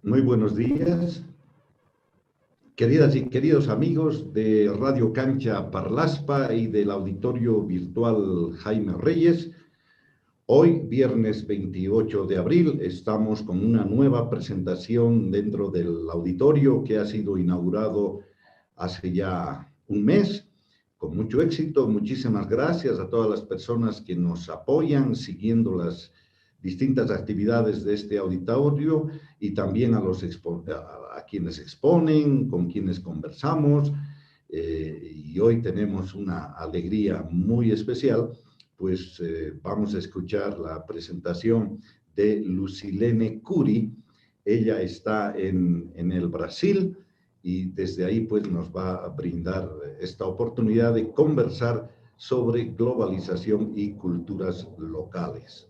Muy buenos días, queridas y queridos amigos de Radio Cancha Parlaspa y del auditorio virtual Jaime Reyes. Hoy, viernes 28 de abril, estamos con una nueva presentación dentro del auditorio que ha sido inaugurado hace ya un mes, con mucho éxito. Muchísimas gracias a todas las personas que nos apoyan siguiendo las distintas actividades de este auditorio y también a quienes exponen, con quienes conversamos. Y hoy tenemos una alegría muy especial, pues vamos a escuchar la presentación de Lucilene Curi. Ella está en el Brasil y desde ahí pues nos va a brindar esta oportunidad de conversar sobre globalización y culturas locales.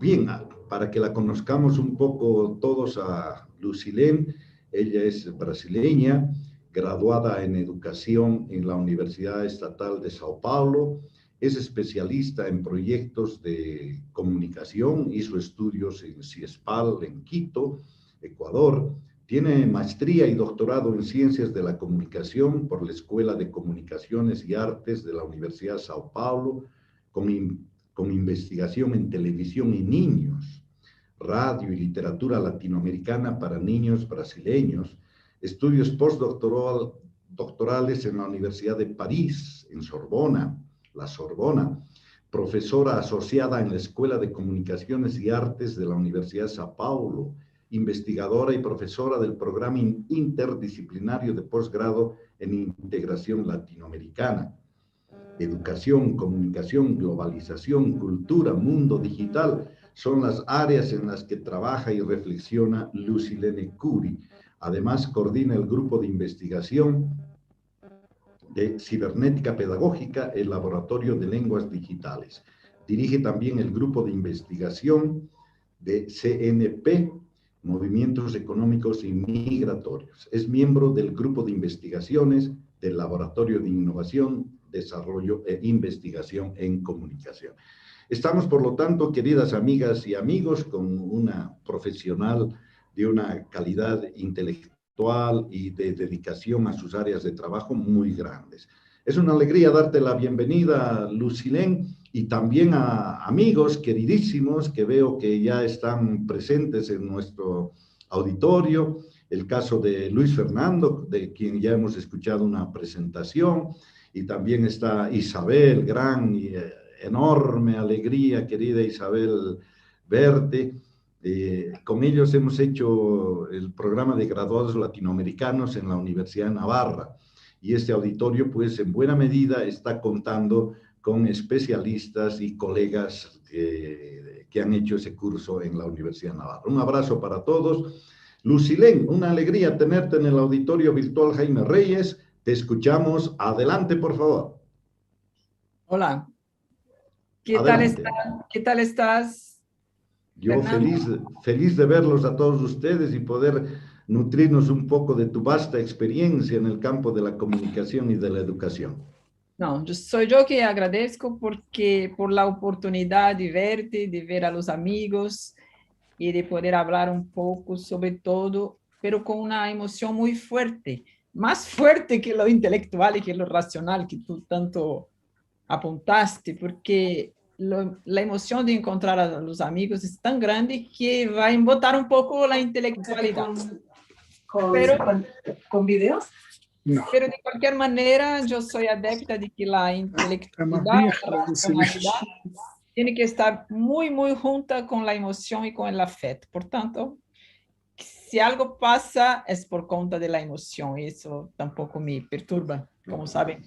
Bien, para que la conozcamos un poco todos a Lucilene, ella es brasileña, graduada en educación en la Universidad Estatal de Sao Paulo, es especialista en proyectos de comunicación, hizo estudios en CIESPAL en Quito, Ecuador, tiene maestría y doctorado en Ciencias de la Comunicación por la Escuela de Comunicaciones y Artes de la Universidad de Sao Paulo, con investigación en televisión y niños, radio y literatura latinoamericana para niños brasileños, estudios postdoctorales en la Universidad de París, en Sorbona, la Sorbona, profesora asociada en la Escuela de Comunicaciones y Artes de la Universidad de Sao Paulo, investigadora y profesora del programa interdisciplinario de posgrado en integración latinoamericana. Educación, comunicación, globalización, cultura, mundo digital son las áreas en las que trabaja y reflexiona Lucilene Curi. Además, coordina el grupo de investigación de cibernética pedagógica, el Laboratorio de Lenguas Digitales. Dirige también el grupo de investigación de CNP, Movimientos Económicos y Migratorios. Es miembro del grupo de investigaciones del Laboratorio de Innovación, Desarrollo e Investigación en Comunicación. Estamos, por lo tanto, queridas amigas y amigos, con una profesional de una calidad intelectual y de dedicación a sus áreas de trabajo muy grandes. Es una alegría darte la bienvenida, Lucilene, y también a amigos queridísimos que veo que ya están presentes en nuestro auditorio. El caso de Luis Fernando, de quien ya hemos escuchado una presentación, y también está Isabel, gran y enorme alegría, querida Isabel, verte. Con ellos hemos hecho el programa de graduados latinoamericanos en la Universidad de Navarra, y este auditorio, pues, en buena medida está contando con especialistas y colegas que han hecho ese curso en la Universidad de Navarra. Un abrazo para todos. Lucilene, una alegría tenerte en el auditorio virtual Jaime Reyes. Te escuchamos. Adelante, por favor. Hola. Adelante. ¿Qué tal estás, Yo feliz de verlos a todos ustedes y poder nutrirnos un poco de tu vasta experiencia en el campo de la comunicación y de la educación. No, soy yo que agradezco por la oportunidad de verte, de ver a los amigos y de poder hablar un poco sobre todo, pero con una emoción muy fuerte, más fuerte que lo intelectual y que lo racional que tú tanto apuntaste, porque la emoción de encontrar a los amigos es tan grande que va a embotar un poco la intelectualidad. ¿Con videos? No. Pero de cualquier manera, yo soy adepta de que la intelectualidad, la racionalidad, tiene que estar muy, muy junta con la emoción y con el afecto. Por tanto, si algo pasa es por conta de la emoción y eso tampoco me perturba, como saben.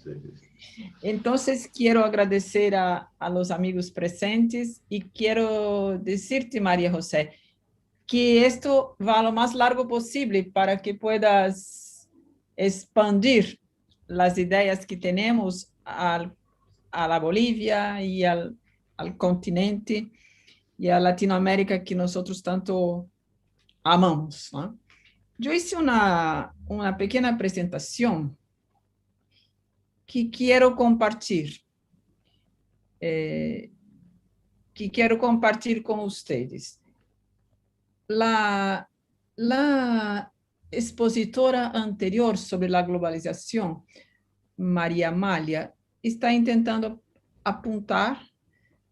Entonces, quiero agradecer a los amigos presentes y quiero decirte, María José, que esto va lo más largo posible para que puedas expandir las ideas que tenemos a la Bolivia y al continente y a Latinoamérica que nosotros tanto amamos, ¿no? Yo hice una pequeña presentación que quiero compartir, con ustedes. La expositora anterior sobre la globalización, María Amalia, está intentando apuntar,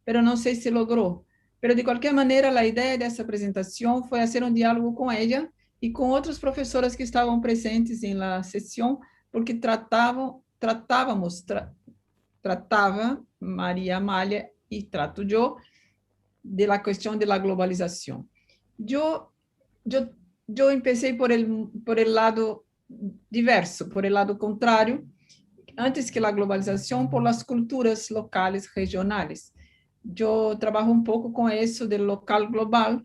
pero no sé si logró. Pero de cualquier manera, la idea de esa presentación fue hacer un diálogo con ella y con otras profesoras que estaban presentes en la sesión, porque trataba María Amalia y trato yo de la cuestión de la globalización. Yo empecé por el lado diverso, por el lado contrario, antes que la globalización, por las culturas locales, regionales. Yo trabajo un poco con eso del local global,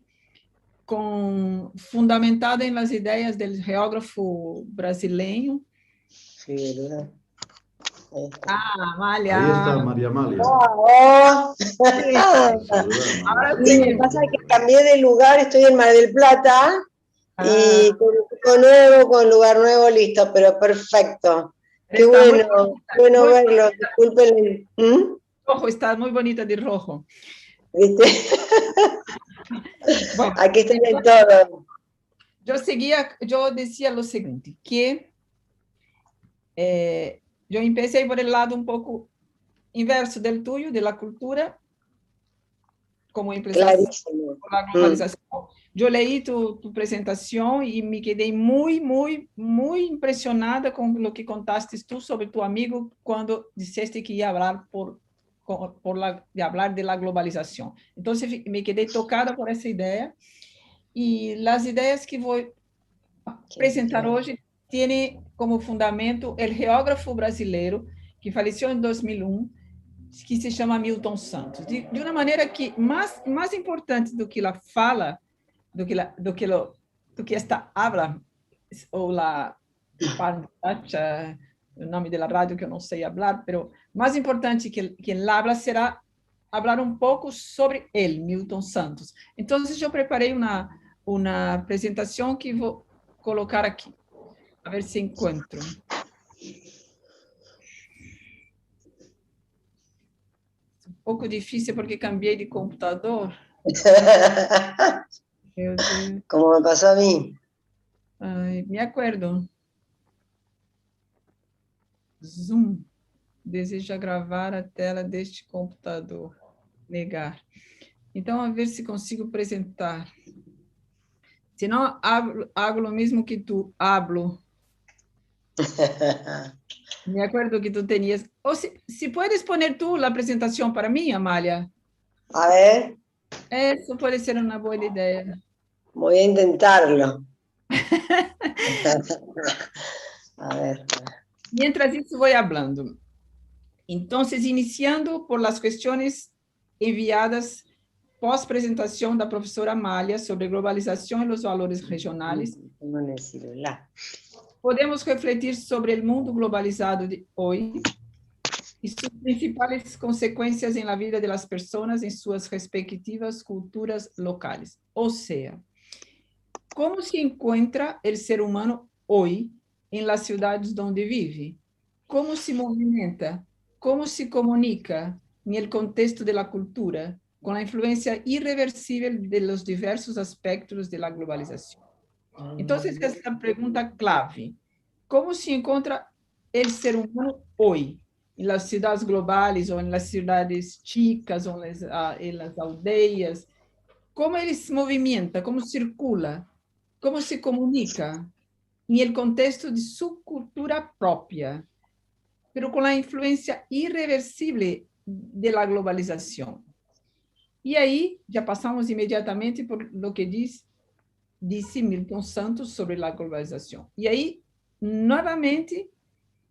fundamentada en las ideas del geógrafo brasileño. Sí, ¿verdad? Amalia. Ahí está María Amalia. Oh. Sí. Ahora Sí, me pasa que cambié de lugar, estoy en Mar del Plata y con lugar nuevo listo, pero perfecto. Qué bueno verlo, disculpen. Rojo, está muy bonita de rojo. ¿Viste? Bueno, aquí está en todo. Yo decía lo siguiente, que yo empecé por el lado un poco inverso del tuyo, de la cultura, como empezaste por la globalización. Yo leí tu presentación y me quedé muy, muy, muy impresionada con lo que contaste tú sobre tu amigo cuando dijiste que iba a hablar de hablar de la globalización. Entonces me quedé tocada por esa idea y las ideas que voy a presentar hoje tienen como fundamento el geógrafo brasileiro que falleció en 2001, que se chama Milton Santos, de uma maneira que mais importante do que la fala, do que esta habla, ou la pantacha, o nome da rádio que eu não sei falar, mas mais importante que ele habla será falar um pouco sobre ele, Milton Santos. Então, eu preparei uma apresentação que vou colocar aqui, a ver se encontro. Um pouco difícil porque cambiei de computador. Meu Deus. Como me pasó a mí. Ai, me acuerdo. Zoom. Deseja gravar a tela deste computador. Negar. Então, a ver se consigo apresentar. Se não, hago o mesmo que tu. Hablo. Me acuerdo que tu tenías... Ou se puedes poner tú a apresentação para mim, Amália. A ver. Eso puede ser una buena idea. Voy a intentarlo. A ver. Mientras eso voy hablando. Entonces, iniciando por las cuestiones enviadas pós-presentación da profesora Amália sobre globalización y los valores regionales, podemos refletir sobre el mundo globalizado de hoy y sus principales consecuencias en la vida de las personas en sus respectivas culturas locales. O sea, ¿cómo se encuentra el ser humano hoy en las ciudades donde vive? ¿Cómo se movimenta? ¿Cómo se comunica en el contexto de la cultura con la influencia irreversible de los diversos aspectos de la globalización? Entonces, esta pregunta clave. cómo se encuentra el ser humano hoy, en las ciudades globales o en las ciudades chicas o en las aldeas, cómo él se movimenta, cómo circula, cómo se comunica, en el contexto de su cultura propia, pero con la influencia irreversible de la globalización. E aí, já passamos imediatamente por lo que disse Milton Santos sobre a globalização. E aí, novamente,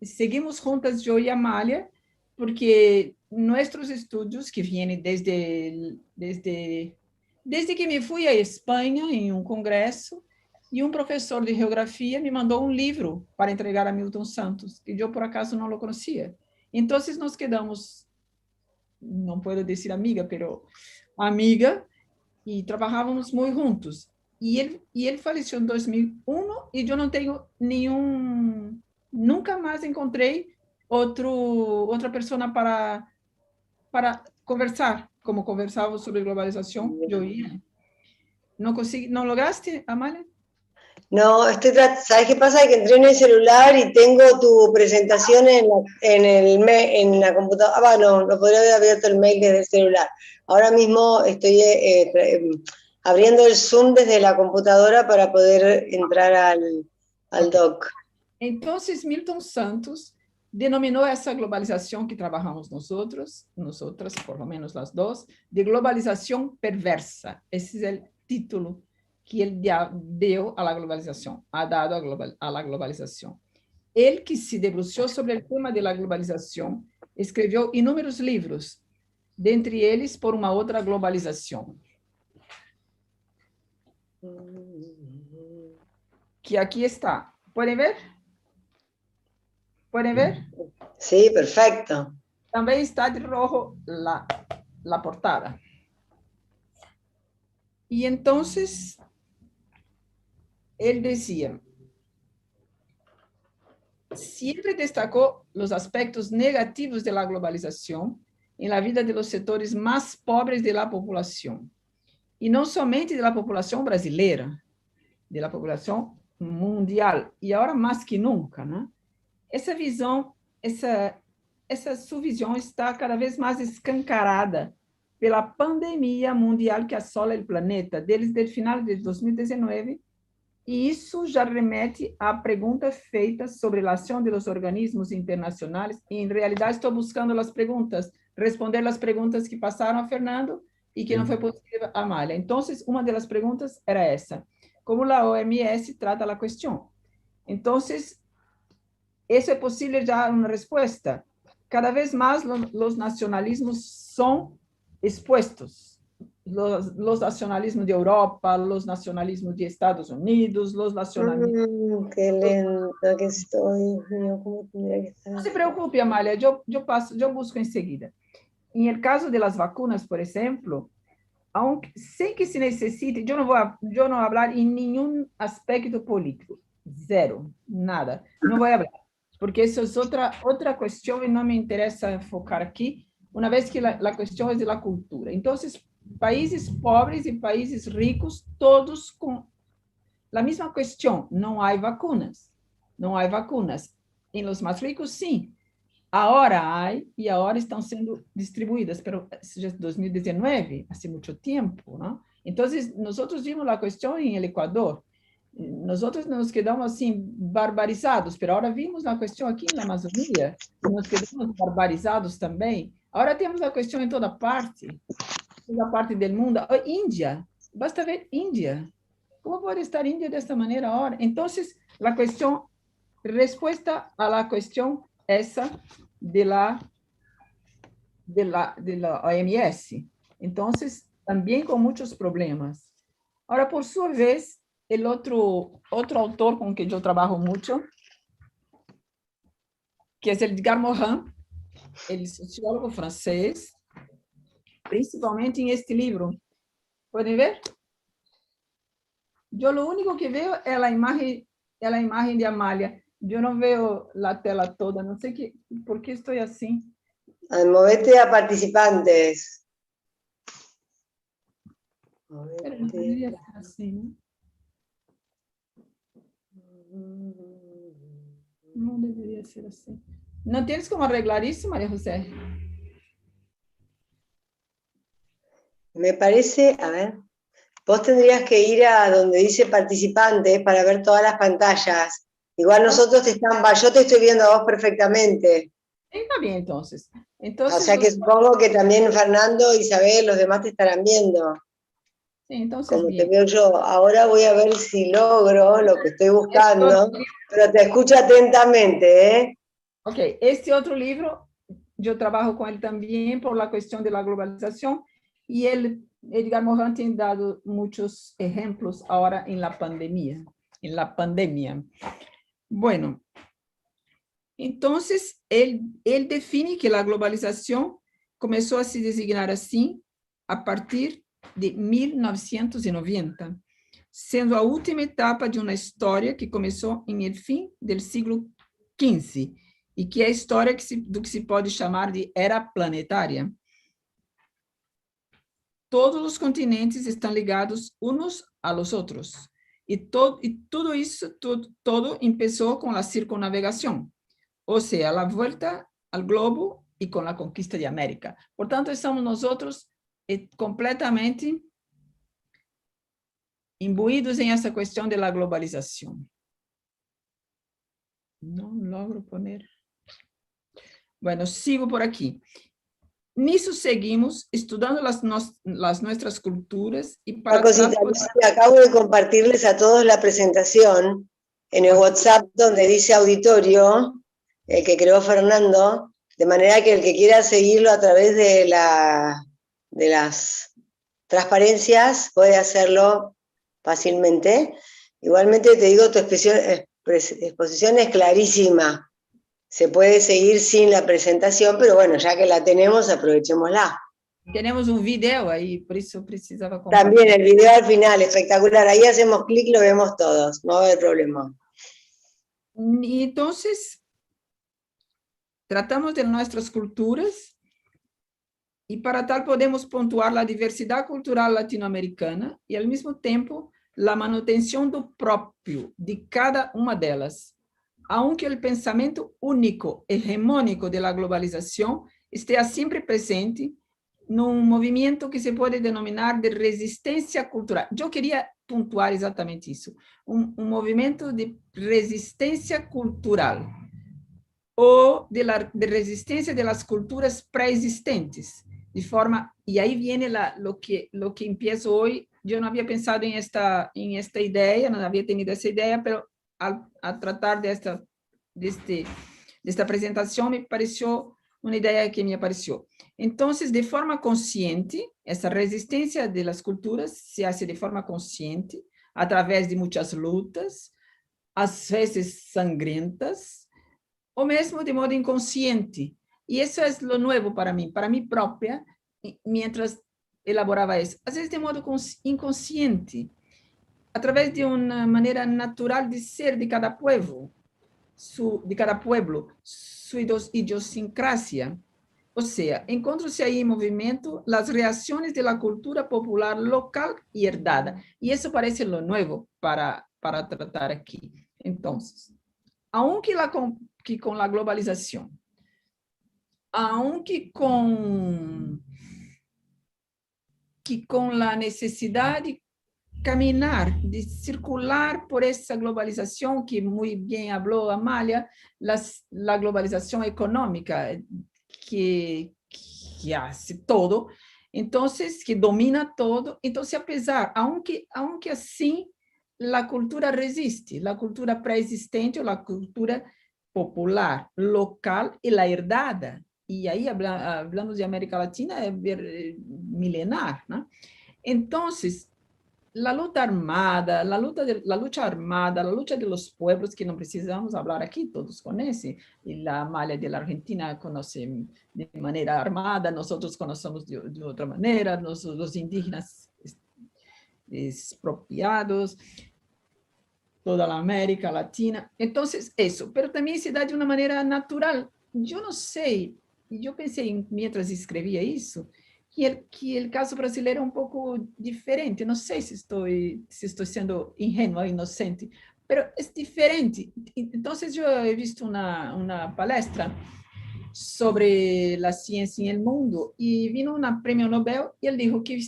seguimos juntas, eu e Amália, porque nossos estudos, que vêm desde que me fui à Espanha em um congresso, e um professor de geografia me mandou um livro para entregar a Milton Santos, que eu, por acaso, não o conhecia. Então, nós quedamos, não posso dizer amiga, pero amiga, e trabalhávamos muito juntos. E ele faleceu em 2001 e eu não tenho nenhum, nunca mais encontrei outra pessoa para conversar, como conversávamos sobre globalização. Eu ia. ¿No consegui, no lograste, Amalia? No, ¿sabes qué pasa? Que entré en el celular y tengo tu presentación en la computadora. Ah, no podría haber abierto el mail desde el celular. Ahora mismo estoy abriendo el Zoom desde la computadora para poder entrar al doc. Entonces, Milton Santos denominou essa globalização que trabalhamos nosotras, por lo menos as duas, de globalização perversa. Esse é o título que ele deu à globalização, ha dado à globalização. Ele que se debruçou sobre o tema da globalização, escreveu inúmeros livros, dentre eles Por uma Outra Globalização, que aqui está. Podem ver? Podem ver? Sí, perfecto. Também está de rojo la portada. E então, ele dizia, sempre destacou os aspectos negativos da globalização em la vida de los setores mais pobres de la população. E não somente de la população brasileira, de la população mundial. E agora mais que nunca, né? Essa visão, essa sua visão está cada vez mais escancarada pela pandemia mundial que assola o planeta desde o final de 2019, e isso já remete à pergunta feita sobre a ação dos organismos internacionais, e em realidade estou buscando as perguntas, responder as perguntas que passaram a Fernando e que não foi possível a Amália. Então, uma das perguntas era essa: como a OMS trata a questão? Então, isso é possível já uma resposta. Cada vez mais os nacionalismos são expostos. Los nacionalismos de Europa, los nacionalismos de Estados Unidos, los nacionalismos... Qué lento que estoy, Dios mío, ¿cómo tendría que estar? No se preocupe, Amália, eu busco em seguida. Em el caso de las vacunas, por exemplo, sem que se necessite, eu não vou falar em nenhum aspecto político, zero, nada, não vou falar, porque isso é outra questão e não me interessa focar aqui, uma vez que a questão é da cultura. Então, países pobres e países ricos, todos com a mesma questão, não há vacunas, não há vacunas. Em los mais ricos, sim, agora há, e agora estão sendo distribuídas, mas já 2019, há muito tempo, não? Então, nós vimos a questão em el Equador, nós nos quedamos assim barbarizados, mas agora vimos a questão aqui na Amazônia, nos quedamos barbarizados também. Agora temos a questão em toda parte do mundo. Índia, basta ver Índia. Como pode estar Índia desta maneira agora? Então, a questão, resposta à questão essa de la OMS. Então, também com muitos problemas. Agora, por sua vez, o outro autor com quem eu trabalho muito, que é Edgar Morin, ele é sociólogo francês, principalmente em este livro. Podem ver? Eu, o único que vejo é a imagem de Amália. Eu não vejo a tela toda, não sei por que estou assim. Movete a participantes. Pero não poderia ser assim, né? No debería ser así. ¿No tienes como arreglar eso, María José? Me parece, a ver, vos tendrías que ir a donde dice participantes para ver todas las pantallas. Igual nosotros yo te estoy viendo a vos perfectamente. Está bien, entonces. O sea que supongo que también Fernando, Isabel, los demás te estarán viendo. Sí, entonces Como bien. te veo yo. Ahora voy a ver si logro lo que estoy buscando, pero te escucho atentamente, ¿eh? Ok, este otro libro, yo trabajo con él también por la cuestión de la globalización y Edgar Morin tiene dado muchos ejemplos ahora en la pandemia. Bueno, entonces él define que la globalización comenzó a se designar así a partir de 1990, sendo a última etapa de uma história que começou em el fim do século XV e que é a história do que se pode chamar de era planetária. Todos os continentes estão ligados uns a los outros e tudo isso todo começou com a circunnavegação, ou seja, a volta ao globo e com a conquista de América. Portanto, estamos nós completamente imbuídos en esa cuestión de la globalización. No logro poner. Bueno, sigo por aquí. Nisso seguimos estudiando nuestras culturas y para... Una cosita, acabo de compartirles a todos la presentación en el WhatsApp donde dice auditorio, el que creó Fernando, de manera que el que quiera seguirlo a través de las transparencias puede hacerlo fácilmente. Igualmente te digo, tu exposición es clarísima. Se puede seguir sin la presentación, pero bueno, ya que la tenemos, aprovechémosla. Tenemos un video ahí, por eso precisaba compartir. También el video al final, espectacular. Ahí hacemos clic, lo vemos todos, no va a haber problema. Y entonces, tratamos de nuestras culturas y para tal podemos pontuar la diversidad cultural latinoamericana y al mismo tiempo la manutención do próprio de cada uma delas. Aunque el pensamento único, hegemónico de la globalización esté siempre presente en un movimiento que se puede denominar de resistencia cultural. Yo quería puntuar exactamente eso, un movimiento de resistencia cultural o de resistencia de las culturas preexistentes, de forma, y ahí viene lo que empiezo hoy. Yo no había pensado en esta idea, no había tenido esa idea, pero a tratar de esta presentación me pareció una idea que me apareció. Entonces, de forma consciente, esa resistencia de las culturas se hace de forma consciente, a través de muchas lutas, às vezes sangrentas, o mesmo de modo inconsciente. E isso é lo nuevo para mim própria, mientras elaborava isso. Às vezes de modo inconsciente, através de uma maneira natural de ser de cada pueblo, su idiosincrasia. Ou seja, encontram-se aí em movimento as reações da cultura popular local e herdada. E isso parece lo nuevo para tratar aqui. Então, aunque com a globalização, aunque com a necessidade caminar, de circular por essa globalização que muito bem falou Amália, a globalização econômica que hace todo, então que domina todo. Então, apesar, aunque assim, a cultura resiste, a cultura pré-existente ou a cultura popular, local e a herdada. E aí hablamos de América Latina, é milenar, né? Então, la lucha armada, la lucha de los pueblos, que no precisamos hablar aquí, todos conocen, y la Amalia de la Argentina conoce de manera armada, nosotros conocemos de otra manera, los indígenas expropiados, toda la América Latina. Entonces, eso, pero también se da de una manera natural. Yo no sé, yo pensé mientras escribía eso, que el caso brasileiro é um pouco diferente. Não sei se estou sendo ingênua, inocente, pero es diferente. Entonces yo he visto una palestra sobre la ciencia en el mundo y vino un premio Nobel y él dijo que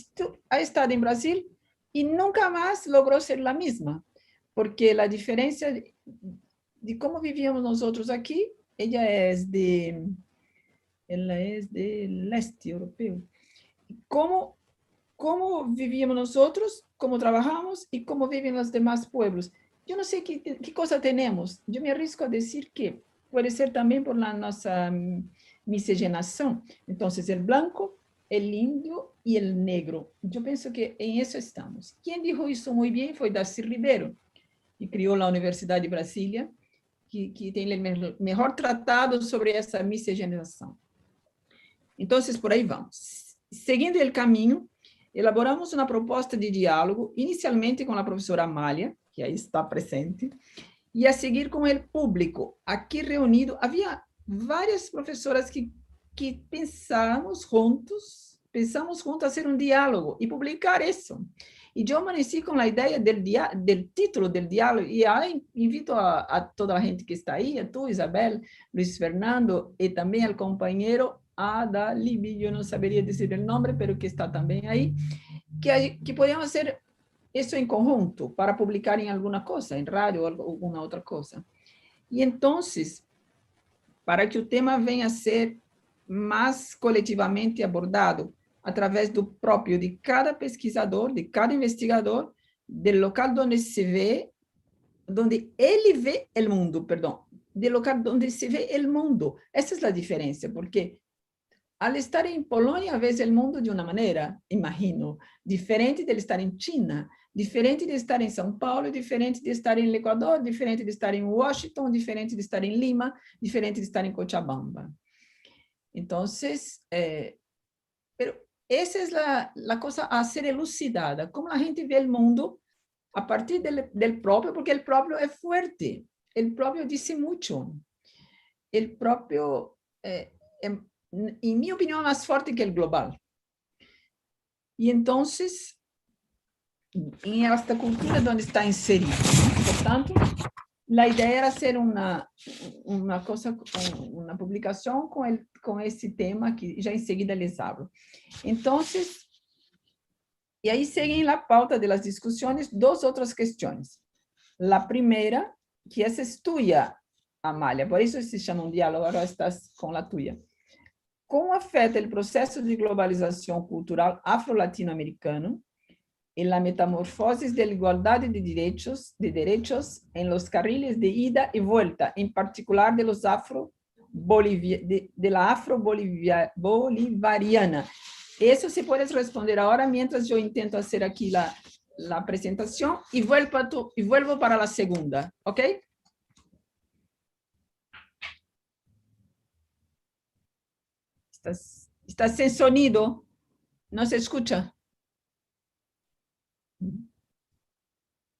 ha estado en Brasil y nunca más logró ser la misma, porque la diferencia de cómo vivíamos nosotros aquí, ella es del este europeo, cómo vivíamos nosotros, cómo trabajamos y cómo viven los demás pueblos. Yo no sé qué cosa tenemos. Yo me arriesgo a decir que puede ser también por la nuestra miscigenación. Entonces, el blanco, el indio y el negro. Yo pienso que en eso estamos. Quien dijo eso muy bien fue Darcy Ribeiro, que creó la Universidad de Brasilia, que tiene el mejor tratado sobre esa miscigenación. Entonces, por ahí vamos. Seguindo el camino, elaboramos uma proposta de diálogo, inicialmente com a professora Amália, que aí está presente, e a seguir com o público. Aqui reunido, havia várias professoras que pensamos juntos a fazer um diálogo e publicar isso. E eu amanheci com a ideia do título do diálogo, e invito a toda a gente que está aí, a tu, Isabel, Luiz Fernando, e também ao companheiro Ada Libi, eu não saberia dizer o nome, mas que está também aí, que podemos fazer isso em conjunto para publicar em alguma coisa, em rádio ou alguma outra coisa. E então, para que o tema venha a ser mais coletivamente abordado através do próprio de cada pesquisador, de cada investigador, do local onde se vê, onde ele vê o mundo, perdão, do local onde se vê o mundo. Essa é a diferença, porque al estar en Polonia, ves el mundo de una manera, imagino, diferente de estar en China, diferente de estar en São Paulo, diferente de estar en el Ecuador, diferente de estar en Washington, diferente de estar en Lima, diferente de estar en Cochabamba. Entonces, pero esa es la cosa a ser elucidada, cómo la gente ve el mundo a partir del propio, porque el propio es fuerte, el propio dice mucho, el propio... en mi opinión, más fuerte que el global. Y entonces, en esta cultura donde está inserido. Por tanto, la idea era hacer una publicación con ese tema que ya enseguida les hablo. Entonces, y ahí siguen la pauta de las discusiones dos otras cuestiones. La primera, que esa es tuya, Amália, por eso se llama un diálogo, ahora estás con la tuya. ¿Cómo afecta el proceso de globalización cultural afro-latinoamericano en la metamorfosis de la igualdad de derechos en los carriles de ida y vuelta, en particular de la afro-bolivariana? Eso se puede responder ahora mientras yo intento hacer aquí la presentación y vuelvo para la segunda, ¿ok? Estás sin sonido, no se escucha.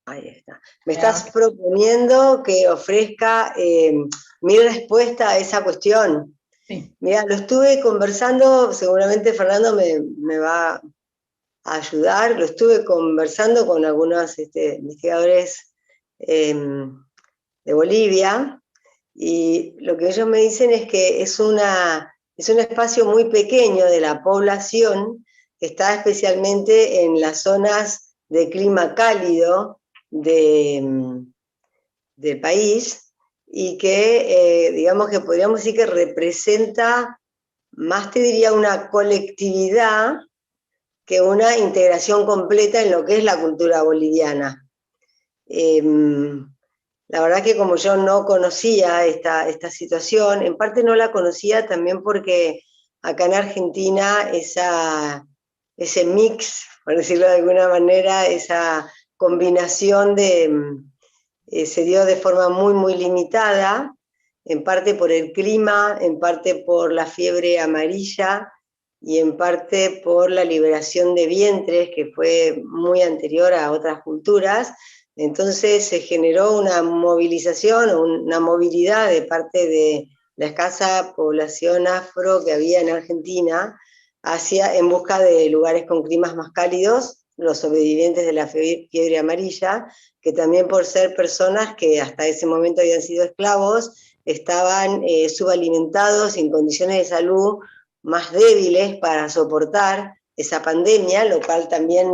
Ahí está. Me estás proponiendo que ofrezca mi respuesta a esa cuestión. Sí. Mira, lo estuve conversando, seguramente Fernando me va a ayudar, lo estuve conversando con algunos investigadores de Bolivia, y lo que ellos me dicen es que es un espacio muy pequeño de la población que está especialmente en las zonas de clima cálido del país, y que digamos que podríamos decir que representa más, te diría, una colectividad que una integración completa en lo que es la cultura boliviana. La verdad que como yo no conocía esta situación, en parte no la conocía también porque acá en Argentina ese mix, por decirlo de alguna manera, esa combinación se dio de forma muy, muy limitada, en parte por el clima, en parte por la fiebre amarilla y en parte por la liberación de vientres, que fue muy anterior a otras culturas. Entonces se generó una movilización, una movilidad de parte de la escasa población afro que había en Argentina en busca de lugares con climas más cálidos, los sobrevivientes de la fiebre amarilla, que también por ser personas que hasta ese momento habían sido esclavos, estaban subalimentados, en condiciones de salud más débiles para soportar esa pandemia, lo cual también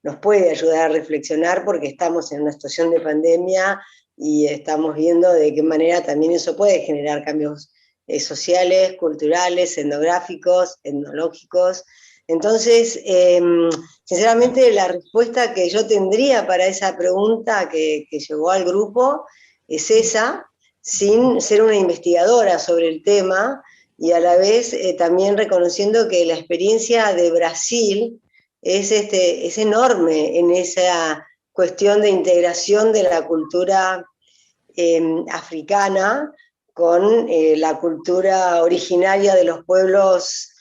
nos puede ayudar a reflexionar porque estamos en una situación de pandemia y estamos viendo de qué manera también eso puede generar cambios sociales, culturales, etnográficos, etnológicos. Entonces, sinceramente, la respuesta que yo tendría para esa pregunta que llegó al grupo es esa, sin ser una investigadora sobre el tema, y a la vez también reconociendo que la experiencia de Brasil es enorme en esa cuestión de integración de la cultura africana con la cultura originaria de los pueblos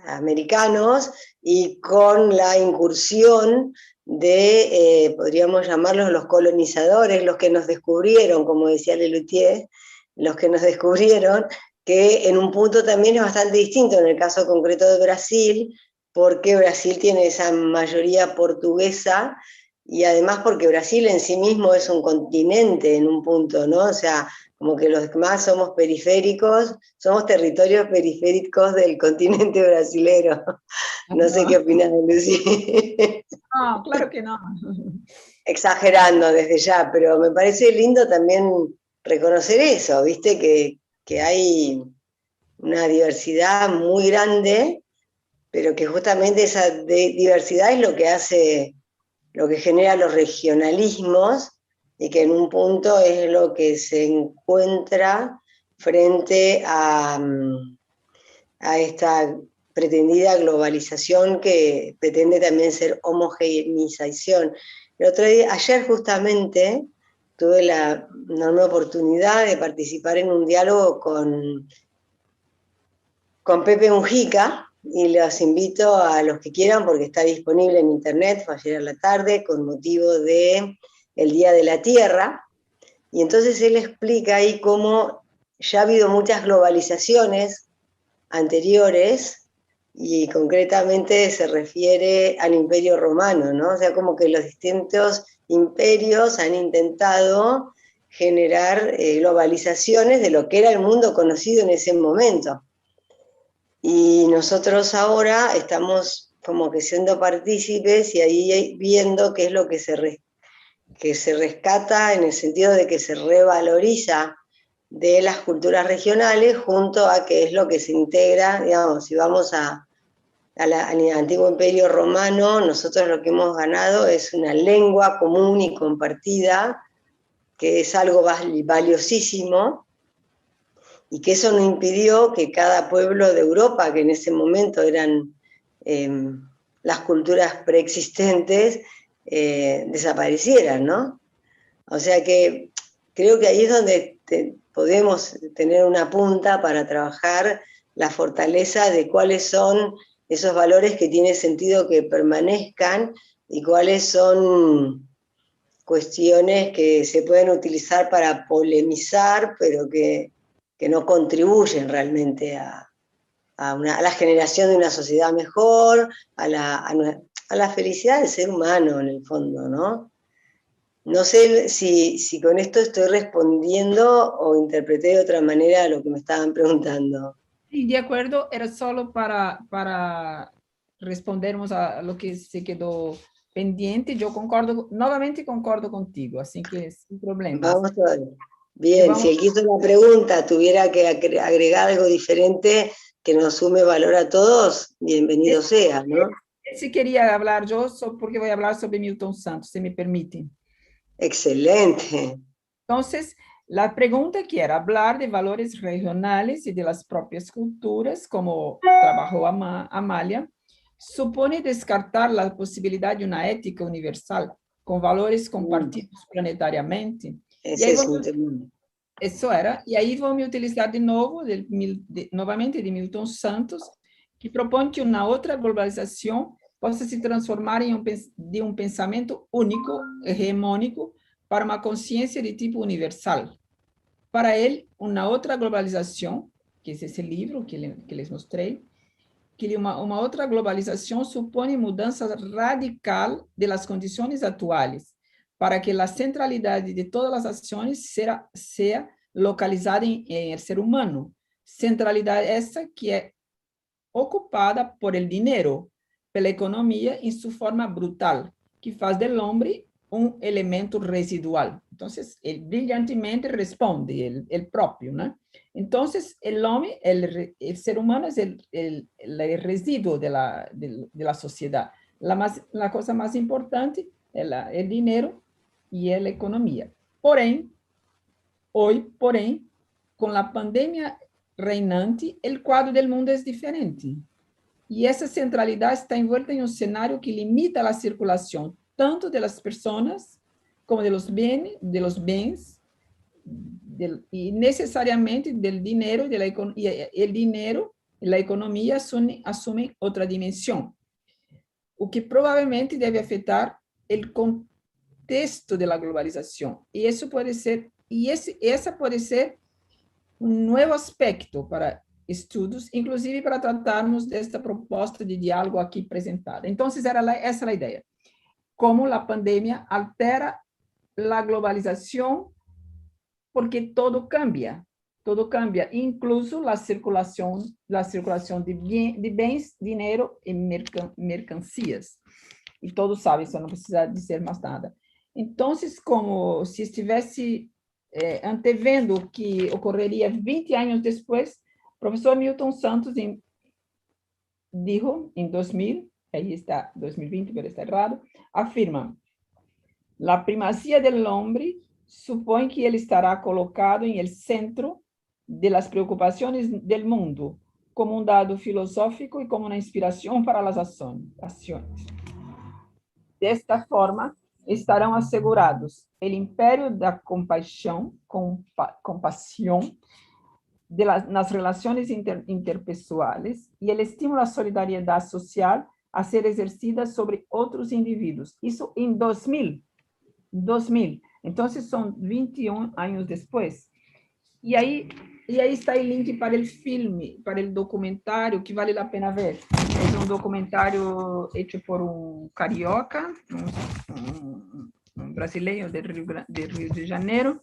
americanos y con la incursión de, podríamos llamarlos los colonizadores, los que nos descubrieron, como decía Lelutier, los que nos descubrieron, que en un punto también es bastante distinto en el caso concreto de Brasil, porque Brasil tiene esa mayoría portuguesa y además porque Brasil en sí mismo es un continente en un punto, ¿no? O sea, como que los demás somos periféricos, somos territorios periféricos del continente brasilero. No sé qué opinas, Lucy. No, claro que no. Exagerando desde ya, pero me parece lindo también reconocer eso, ¿viste? Que hay una diversidad muy grande, pero que justamente esa diversidad es lo que hace, lo que genera los regionalismos y que en un punto es lo que se encuentra frente a esta pretendida globalización que pretende también ser homogeneización. El otro día, ayer justamente, tuve la enorme oportunidad de participar en un diálogo con Pepe Mujica, y los invito a los que quieran porque está disponible en internet, fue ayer a la tarde, con motivo de el Día de la Tierra, y entonces él explica ahí cómo ya ha habido muchas globalizaciones anteriores, y concretamente se refiere al Imperio Romano, ¿no? O sea, como que los distintos imperios han intentado generar globalizaciones de lo que era el mundo conocido en ese momento. Y nosotros ahora estamos como que siendo partícipes y ahí viendo qué es lo que se rescata en el sentido de que se revaloriza de las culturas regionales junto a qué es lo que se integra, digamos, si vamos al antiguo imperio romano, nosotros lo que hemos ganado es una lengua común y compartida, que es algo valiosísimo, y que eso no impidió que cada pueblo de Europa, que en ese momento eran las culturas preexistentes, desaparecieran, ¿no? O sea que creo que ahí es donde podemos tener una punta para trabajar la fortaleza de cuáles son esos valores que tiene sentido que permanezcan y cuáles son cuestiones que se pueden utilizar para polemizar, pero que no contribuyen realmente a la generación de una sociedad mejor, a la felicidad del ser humano en el fondo, ¿no? No sé si con esto estoy respondiendo o interpreté de otra manera lo que me estaban preguntando. Sí, de acuerdo, era solo para respondermos a lo que se quedó pendiente. Yo concordo, nuevamente concordo contigo, así que sin problemas. Vamos todavía. Bien, si el que hizo la pregunta tuviera que agregar algo diferente que nos sume valor a todos, bienvenido sea, ¿no? Si quería hablar yo, porque voy a hablar sobre Milton Santos, si me permiten. Excelente. Entonces, la pregunta que era hablar de valores regionales y de las propias culturas, como trabajó Amalia, supone descartar la posibilidad de una ética universal con valores compartidos planetariamente. Ese es un tema. Eso era, y aí vamos utilizar de novo, novamente de Milton Santos, que propõe que uma outra globalização possa se transformar de um pensamento único, hegemônico, para uma consciência de tipo universal. Para ele, uma outra globalização, que é esse livro que les mostrei, que uma outra globalização supõe mudança radical das condições atuais, para que a centralidade de todas as ações seja localizada em el ser humano. Centralidade essa que é ocupada por el dinero, pela economia em sua forma brutal, que faz del hombre um elemento residual. Então, ele brilhantemente responde, ele próprio, né? Então, o homem, o ser humano é o resíduo da sociedade. A coisa mais importante é o dinheiro e a economia. Porém, com a pandemia reinante, o quadro do mundo é diferente. E essa centralidade está envolta em um cenário que limita a circulação tanto das pessoas como dos bens, e necessariamente do dinheiro, e o dinheiro e a economia assumem outra dimensão, o que provavelmente deve afetar o contexto da globalização. E isso pode ser, essa pode ser um novo aspecto para estudos, inclusive para tratarmos desta proposta de diálogo aqui apresentada. Então, essa era a ideia. Como a pandemia altera a globalização, porque todo cambia, incluso a circulação de bens, dinheiro e mercancias. E todos sabem, isso não precisa dizer mais nada. Então, como se estivesse antevendo o que ocorreria 20 anos depois, o professor Milton Santos dijo em 2000, aí está 2020, pero está errado, afirma: a primazia do homem supõe que ele estará colocado em el centro de las preocupações del mundo, como um dado filosófico e como uma inspiração para as ações. Desta forma, estarão assegurados o império da compaixão nas relações interpessoais e o estímulo à solidariedade social a ser exercida sobre outros indivíduos. Isso em 2000. Então, são 21 anos depois. E aí está o link para o filme, para o documentário, que vale a pena ver. É um documentário feito por um carioca, um brasileiro de Rio de Janeiro,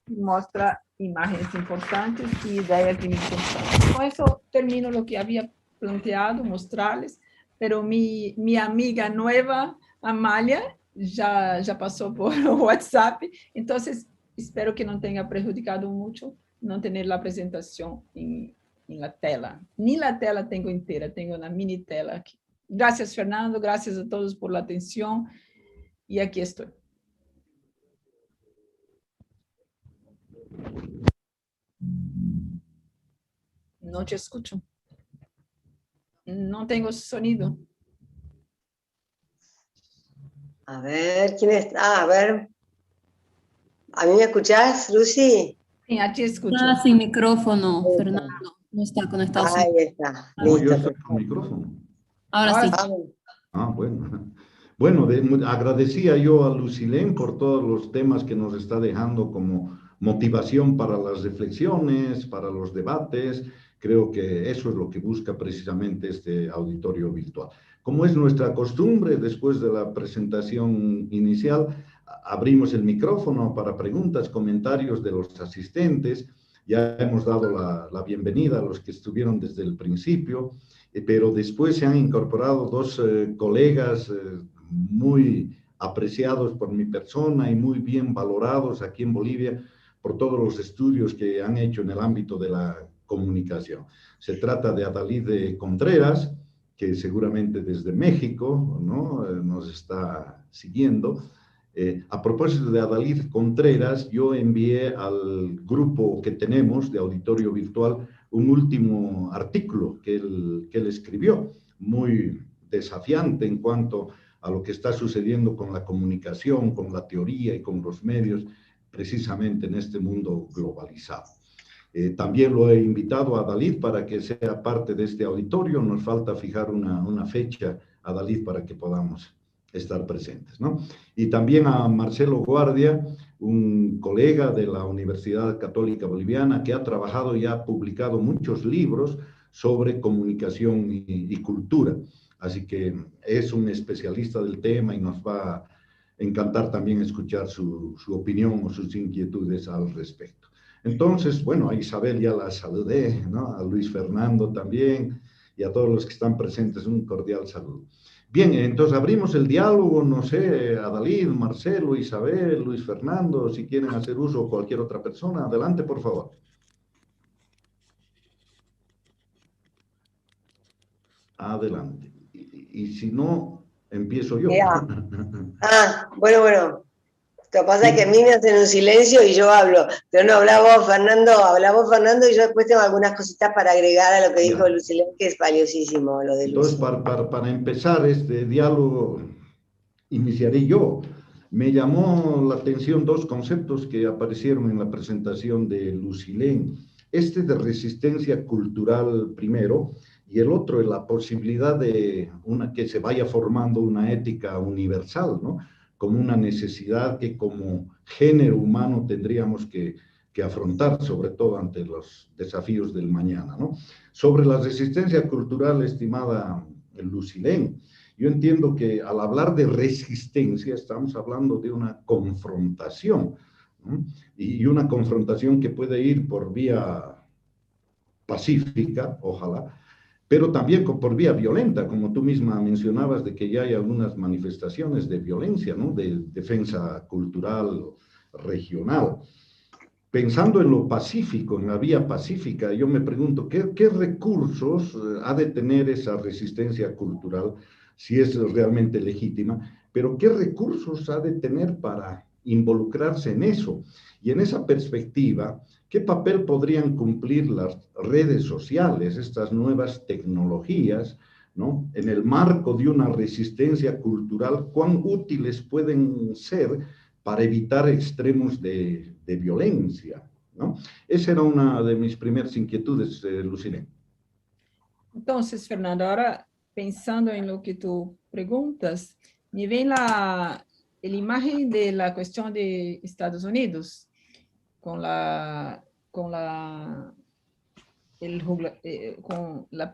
que mostra imagens importantes e ideias de importantes. Com isso, termino o que havia planteado, mostrarles, pero minha amiga nova, Amália, já passou por WhatsApp, então espero que não tenha prejudicado muito não ter a apresentação em la tela. Nem a tela tenho inteira, tenho na mini tela aqui. Graças, Fernando, graças a todos por la atenção, e aqui estou. Não te escucho. Não tenho sonido. A ver, ¿quién está? A ver. ¿A mí me escuchás, Lucy? Sí, a ti escucho. Está sin micrófono, Fernando. No está conectado. Ahí está. No, yo Listo. estoy con micrófono. Ahora sí. Bueno. Bueno, agradecía yo a Lucilén por todos los temas que nos está dejando como motivación para las reflexiones, para los debates. Creo que eso es lo que busca precisamente este auditorio virtual. Como es nuestra costumbre, después de la presentación inicial, abrimos el micrófono para preguntas, comentarios de los asistentes. Ya hemos dado la bienvenida a los que estuvieron desde el principio, pero después se han incorporado dos colegas muy apreciados por mi persona y muy bien valorados aquí en Bolivia por todos los estudios que han hecho en el ámbito de la comunicación. Se trata de Adalid Contreras, que seguramente desde México, ¿no?, nos está siguiendo. A propósito de Adalid Contreras, yo envié al grupo que tenemos de auditorio virtual un último artículo que él escribió, muy desafiante en cuanto a lo que está sucediendo con la comunicación, con la teoría y con los medios, precisamente en este mundo globalizado. También lo he invitado a Adalid para que sea parte de este auditorio. Nos falta fijar una fecha, Adalid, para que podamos estar presentes, ¿no? Y también a Marcelo Guardia, un colega de la Universidad Católica Boliviana que ha trabajado y ha publicado muchos libros sobre comunicación y cultura. Así que es un especialista del tema y nos va a encantar también escuchar su opinión o sus inquietudes al respecto. Entonces, bueno, a Isabel ya la saludé, ¿no? A Luis Fernando también y a todos los que están presentes un cordial saludo. Bien, entonces abrimos el diálogo, no sé, Adalid, Marcelo, Isabel, Luis Fernando, si quieren hacer uso o cualquier otra persona, adelante, por favor. Adelante. Y si no, empiezo yo. Bueno. Lo que pasa es que a mí me hacen un silencio y yo hablo. Pero no, habla vos, Fernando, y yo después tengo algunas cositas para agregar a lo que dijo Lucilén, que es valiosísimo lo de Entonces, para empezar este diálogo, iniciaré yo. Me llamó la atención dos conceptos que aparecieron en la presentación de Lucilén. Este de resistencia cultural primero, y el otro, la posibilidad de que se vaya formando una ética universal, ¿no? Como una necesidad que como género humano tendríamos que afrontar, sobre todo ante los desafíos del mañana, ¿no? Sobre la resistencia cultural, estimada Lucilén, yo entiendo que al hablar de resistencia estamos hablando de una confrontación, ¿no? Y una confrontación que puede ir por vía pacífica, ojalá, pero también por vía violenta, como tú misma mencionabas, de que ya hay algunas manifestaciones de violencia, ¿no? De defensa cultural regional. Pensando en lo pacífico, en la vía pacífica, yo me pregunto, ¿qué recursos ha de tener esa resistencia cultural, si es realmente legítima, pero qué recursos ha de tener para involucrarse en eso? Y en esa perspectiva, ¿qué papel podrían cumplir las redes sociales, estas nuevas tecnologías, ¿no? En el marco de una resistencia cultural, ¿cuán útiles pueden ser para evitar extremos de violencia, ¿no? Esa era una de mis primeras inquietudes, Lucilén. Entonces, Fernando, ahora pensando en lo que tú preguntas, me ven la imagen de la cuestión de Estados Unidos, con la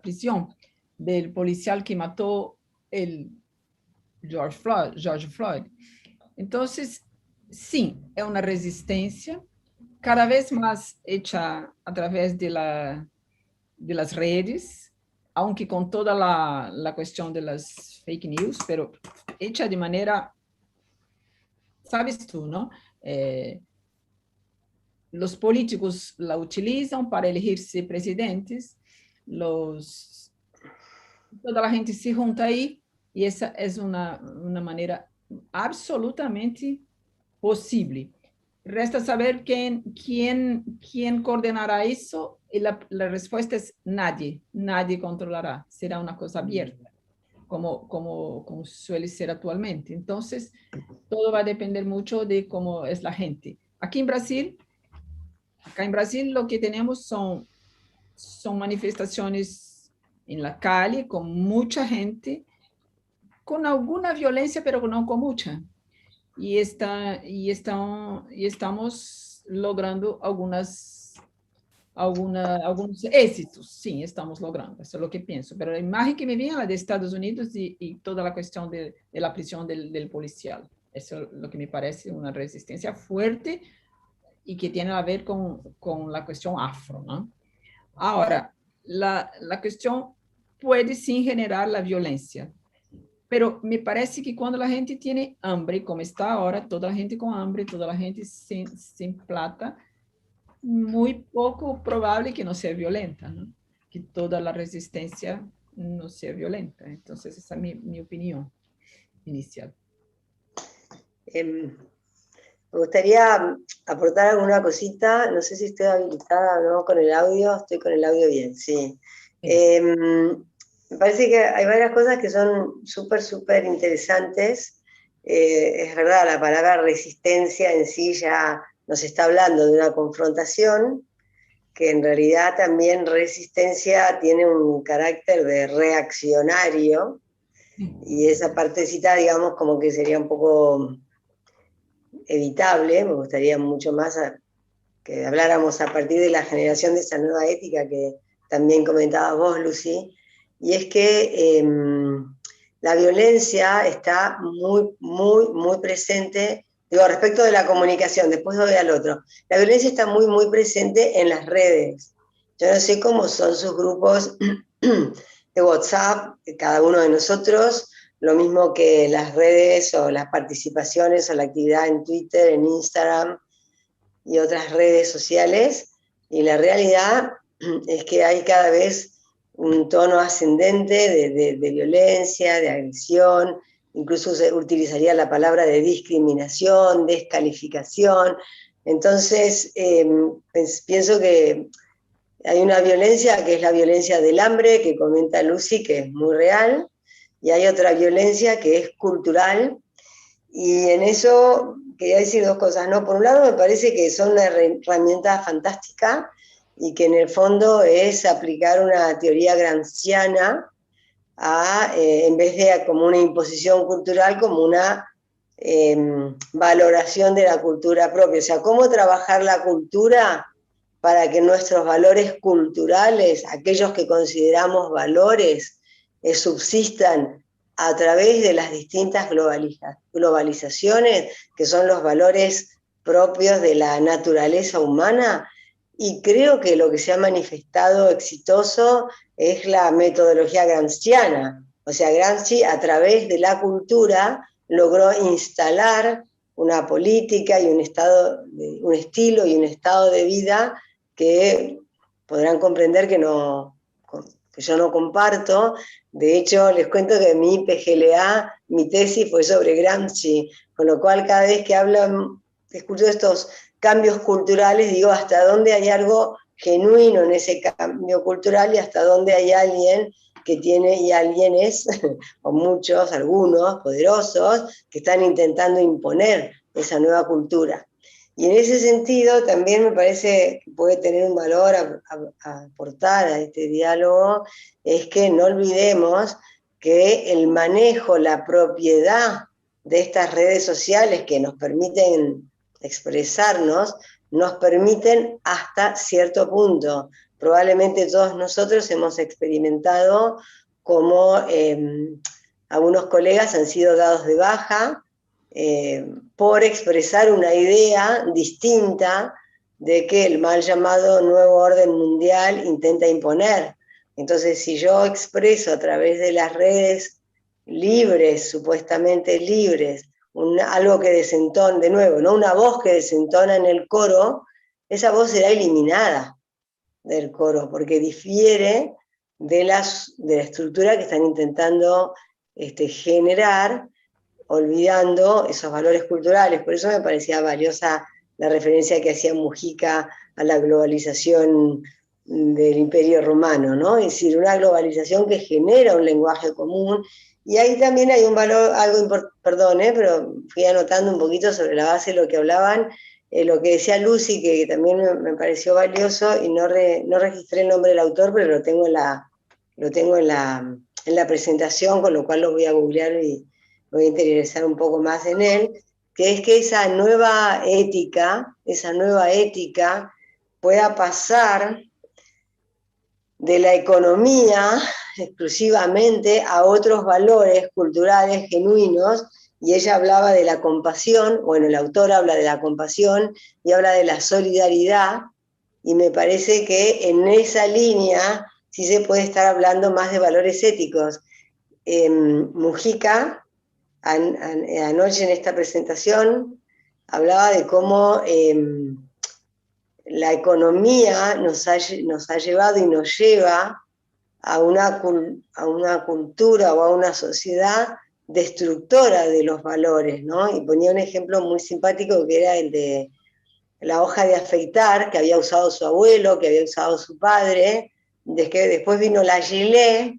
prisión del policial que mató el George Floyd. Entonces, sí, es una resistencia cada vez más hecha a través de las redes, aunque con toda la cuestión de las fake news, pero hecha de manera, sabes tú, ¿no? Los políticos la utilizan para elegirse presidentes, toda la gente se junta ahí y esa es una manera absolutamente posible. Resta saber quién coordinará eso y la respuesta es nadie controlará, será una cosa abierta, como suele ser actualmente. Entonces, todo va a depender mucho de cómo es la gente. Acá en Brasil lo que tenemos son manifestaciones en la calle con mucha gente, con alguna violencia, pero no con mucha. Y estamos logrando algunos éxitos, sí, estamos logrando, eso es lo que pienso. Pero la imagen que me viene es la de Estados Unidos y toda la cuestión de la prisión del policial. Eso es lo que me parece una resistencia fuerte y que tiene a ver con la cuestión afro, ¿no? Ahora, la cuestión puede sí generar la violencia, pero me parece que cuando la gente tiene hambre, como está ahora, toda la gente con hambre, toda la gente sin plata, muy poco probable que no sea violenta, ¿no? Que toda la resistencia no sea violenta. Entonces, esa es mi opinión inicial. Me gustaría aportar alguna cosita, no sé si estoy habilitada o no con el audio, estoy con el audio bien, sí. Me parece que hay varias cosas que son súper interesantes. Es verdad, la palabra resistencia en sí ya nos está hablando de una confrontación, que en realidad también resistencia tiene un carácter de reaccionario, y esa partecita, digamos, como que sería un poco evitable. Me gustaría mucho más que habláramos a partir de la generación de esa nueva ética que también comentabas vos, Lucy, y es que la violencia está muy, muy, muy presente, digo, respecto de la comunicación, después voy al otro. La violencia está muy, muy presente en las redes. Yo no sé cómo son sus grupos de WhatsApp, cada uno de nosotros, lo mismo que las redes o las participaciones o la actividad en Twitter, en Instagram y otras redes sociales, y la realidad es que hay cada vez un tono ascendente de violencia, de agresión, incluso se utilizaría la palabra de discriminación, descalificación. Entonces, pienso que hay una violencia que es la violencia del hambre, que comenta Lucy, que es muy real, y hay otra violencia que es cultural, y en eso quería decir dos cosas, ¿no? Por un lado, me parece que son una herramienta fantástica y que en el fondo es aplicar una teoría gramsciana en vez de como una imposición cultural, como una valoración de la cultura propia. O sea, cómo trabajar la cultura para que nuestros valores culturales, aquellos que consideramos valores, subsistan a través de las distintas globalizaciones, que son los valores propios de la naturaleza humana, y creo que lo que se ha manifestado exitoso es la metodología gramsciana. O sea, Gramsci a través de la cultura logró instalar una política y un estilo y un estado de vida que podrán comprender que yo no comparto. De hecho, les cuento que mi PGLA, mi tesis fue sobre Gramsci, con lo cual cada vez que escucho estos cambios culturales, digo hasta dónde hay algo genuino en ese cambio cultural y hasta dónde hay alguien que tiene, y alguienes, o muchos, algunos poderosos, que están intentando imponer esa nueva cultura. Y en ese sentido también me parece que puede tener un valor a aportar a este diálogo, es que no olvidemos que el manejo, la propiedad de estas redes sociales que nos permiten expresarnos, nos permiten hasta cierto punto. Probablemente todos nosotros hemos experimentado como algunos colegas han sido dados de baja por expresar una idea distinta de que el mal llamado nuevo orden mundial intenta imponer. Entonces, si yo expreso a través de las redes libres, supuestamente libres, algo que desentona, de nuevo, ¿no? Una voz que desentona en el coro, esa voz será eliminada del coro, porque difiere de la estructura que están intentando generar, olvidando esos valores culturales. Por eso me parecía valiosa la referencia que hacía Mujica a la globalización del Imperio Romano, ¿no? Es decir, una globalización que genera un lenguaje común, y ahí también hay un valor, perdón, pero fui anotando un poquito sobre la base de lo que hablaban, lo que decía Lucy, que también me pareció valioso, y no registré el nombre del autor, pero lo tengo en la presentación, con lo cual lo voy a googlear y voy a interiorizar un poco más en él, que es que esa nueva ética pueda pasar de la economía exclusivamente a otros valores culturales genuinos, y ella hablaba de la compasión, bueno, el autor habla de la compasión y habla de la solidaridad, y me parece que en esa línea sí se puede estar hablando más de valores éticos. Mujica, anoche en esta presentación, hablaba de cómo la economía nos ha llevado y nos lleva a una cultura o a una sociedad destructora de los valores, ¿no? Y ponía un ejemplo muy simpático que era el de la hoja de afeitar que había usado su abuelo, que había usado su padre, después vino la gilet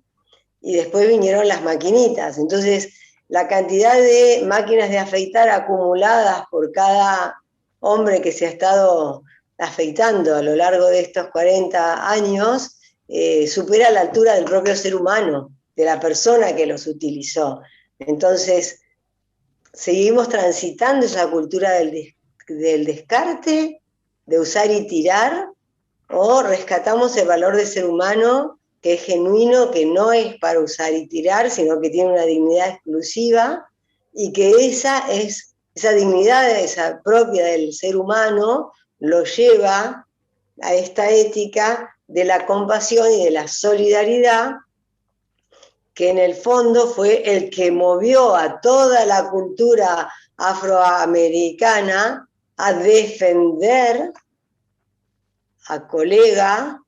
y después vinieron las maquinitas. Entonces, la cantidad de máquinas de afeitar acumuladas por cada hombre que se ha estado afeitando a lo largo de estos 40 años supera la altura del propio ser humano, de la persona que los utilizó. Entonces, seguimos transitando esa cultura del descarte, de usar y tirar, o rescatamos el valor del ser humano, que es genuino, que no es para usar y tirar, sino que tiene una dignidad exclusiva, y que esa dignidad esa propia del ser humano lo lleva a esta ética de la compasión y de la solidaridad, que en el fondo fue el que movió a toda la cultura afroamericana a defender a colega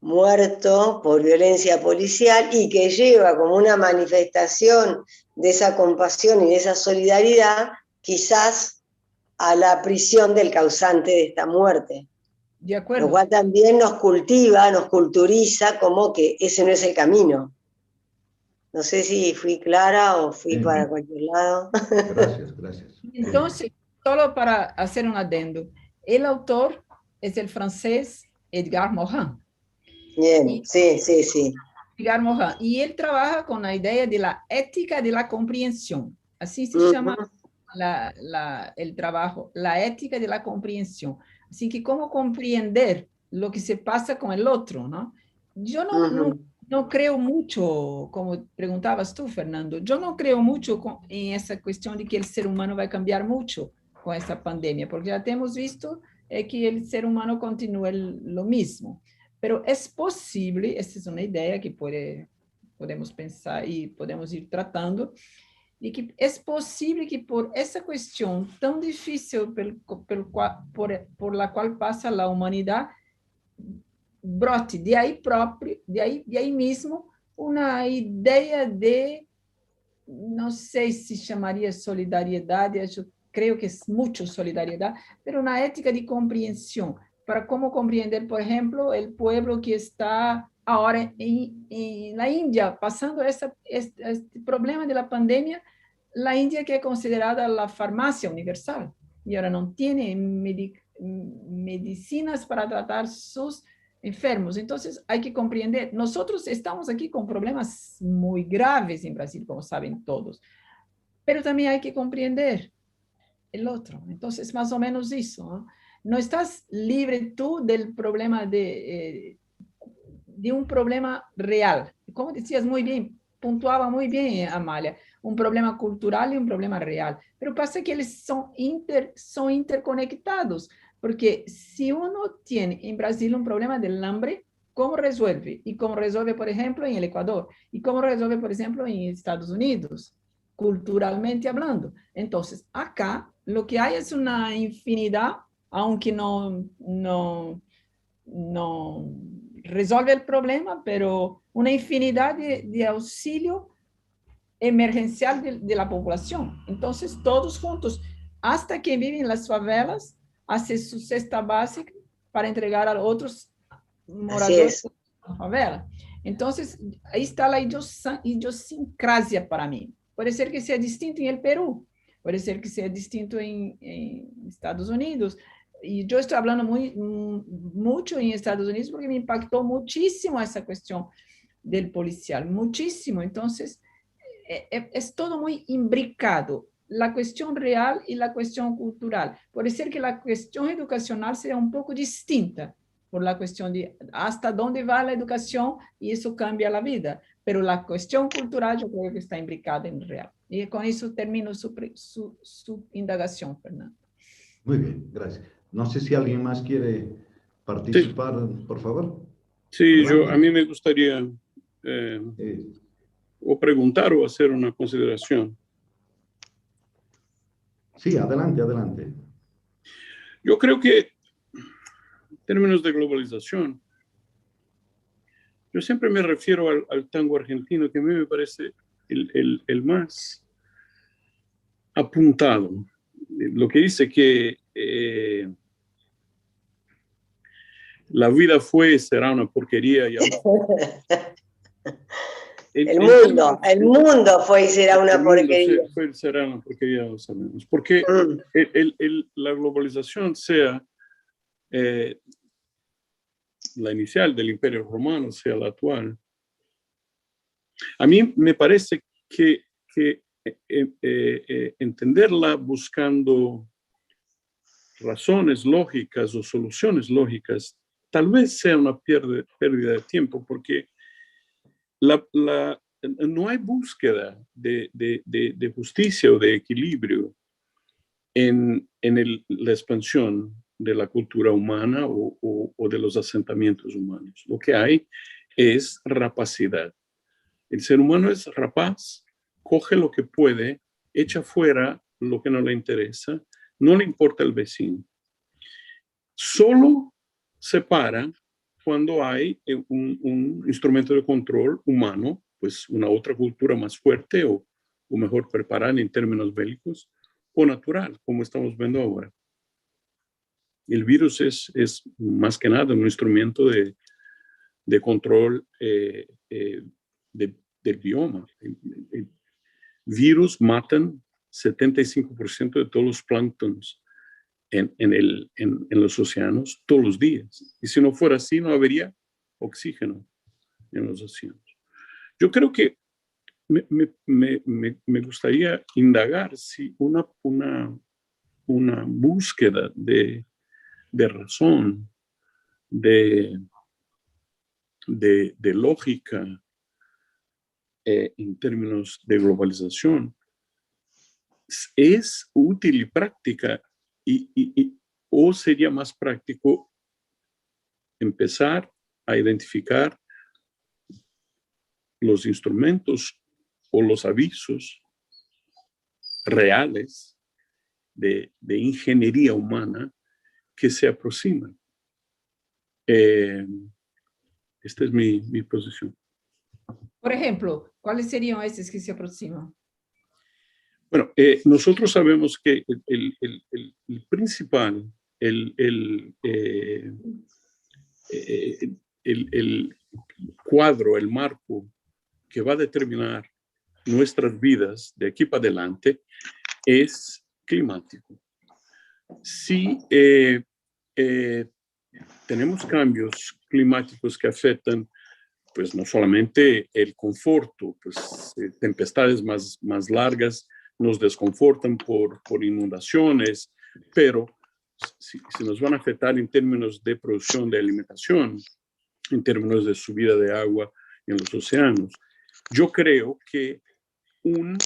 muerto por violencia policial, y que lleva como una manifestación de esa compasión y de esa solidaridad quizás a la prisión del causante de esta muerte. De acuerdo. Lo cual también nos cultiva, nos culturiza como que ese no es el camino. No sé si fui clara o fui para cualquier lado. Gracias, gracias. Entonces, solo para hacer un adendo, el autor es el francés Edgar Morin. Bien, sí. Edgar Morin. Y él trabaja con la idea de la ética de la comprensión. Así se llama el trabajo, la ética de la comprensión. Así que cómo comprender lo que se pasa con el otro, ¿no? Yo no creo mucho, como preguntabas tú, Fernando, yo no creo mucho en esa cuestión de que el ser humano va a cambiar mucho con esta pandemia, porque ya hemos visto que el ser humano continúa lo mismo. Pero es posible, esta es una idea que podemos pensar y podemos ir tratando, y que es posible que por esa cuestión tan difícil por la cual pasa la humanidad, brote de ahí propio, de ahí mismo, una idea de, no sé si llamaría solidaridad, yo creo que es mucho solidaridad, pero una ética de comprensión, para cómo comprender, por ejemplo, el pueblo que está ahora en la India, pasando este problema de la pandemia, la India que es considerada la farmacia universal, y ahora no tiene medicinas para tratar sus enfermos. Entonces, hay que comprender. Nosotros estamos aquí con problemas muy graves en Brasil, como saben todos, pero también hay que comprender el otro. Entonces, más o menos eso, ¿no? No estás libre tú del problema de un problema real. Como decías muy bien, puntuaba muy bien, Amalia, un problema cultural y un problema real. Pero pasa que eles son interconectados, porque si uno tiene en Brasil un problema del hambre, ¿cómo resuelve? Y cómo resuelve, por ejemplo, en el Ecuador. Y cómo resuelve, por ejemplo, en Estados Unidos, culturalmente hablando. Entonces, acá lo que hay es una infinidad, aunque no resuelve el problema, pero una infinidad de auxilio emergencial de la población. Entonces, todos juntos, hasta quien vive en las favelas, hace su cesta básica para entregar a otros moradores de la favela. Entonces, ahí está la idiosincrasia para mí. Puede ser que sea distinto en el Perú, puede ser que sea distinto en Estados Unidos. Y yo estoy hablando mucho en Estados Unidos porque me impactó muchísimo esa cuestión del policial, muchísimo. Entonces, es todo muy imbricado, la cuestión real y la cuestión cultural. Puede ser que la cuestión educacional sea un poco distinta por la cuestión de hasta dónde va la educación y eso cambia la vida, pero la cuestión cultural yo creo que está imbricada en real. Y con eso termino su indagación, Fernando. Muy bien, gracias. No sé si alguien más quiere participar, por favor. Sí, a mí me gustaría o preguntar o hacer una consideración. Sí, adelante, adelante. Yo creo que en términos de globalización, yo siempre me refiero al tango argentino, que a mí me parece el más apuntado. Lo que dice que la vida fue, será una porquería. Y el mundo fue y será una porquería. Será una porquería, lo sabemos. Porque la globalización sea la inicial del Imperio Romano, sea la actual. A mí me parece que entenderla buscando razones lógicas o soluciones lógicas tal vez sea una pérdida de tiempo, porque no hay búsqueda de justicia o de equilibrio en la expansión de la cultura humana o de los asentamientos humanos. Lo que hay es rapacidad. El ser humano es rapaz, coge lo que puede, echa fuera lo que no le interesa, no le importa el vecino. Solo se para cuando hay un instrumento de control humano, pues una otra cultura más fuerte o mejor preparada en términos bélicos, o natural, como estamos viendo ahora. El virus es más que nada un instrumento de control del bioma. El virus matan 75% de todos los planctons en los océanos todos los días. Y si no fuera así, no habría oxígeno en los océanos. Yo creo que me gustaría indagar si una búsqueda de razón, de lógica en términos de globalización es útil y práctica o sería más práctico empezar a identificar los instrumentos o los avisos reales de ingeniería humana que se aproximan. Esta es mi posición. Por ejemplo, ¿cuáles serían estos que se aproximan? Bueno, nosotros sabemos que el principal, el cuadro, el marco que va a determinar nuestras vidas de aquí para adelante es climático. Si tenemos cambios climáticos que afectan, pues no solamente el conforto, pues tempestades más largas nos desconfortan por inundaciones, pero si nos van a afectar en términos de producción de alimentación, en términos de subida de agua en los océanos, yo creo que un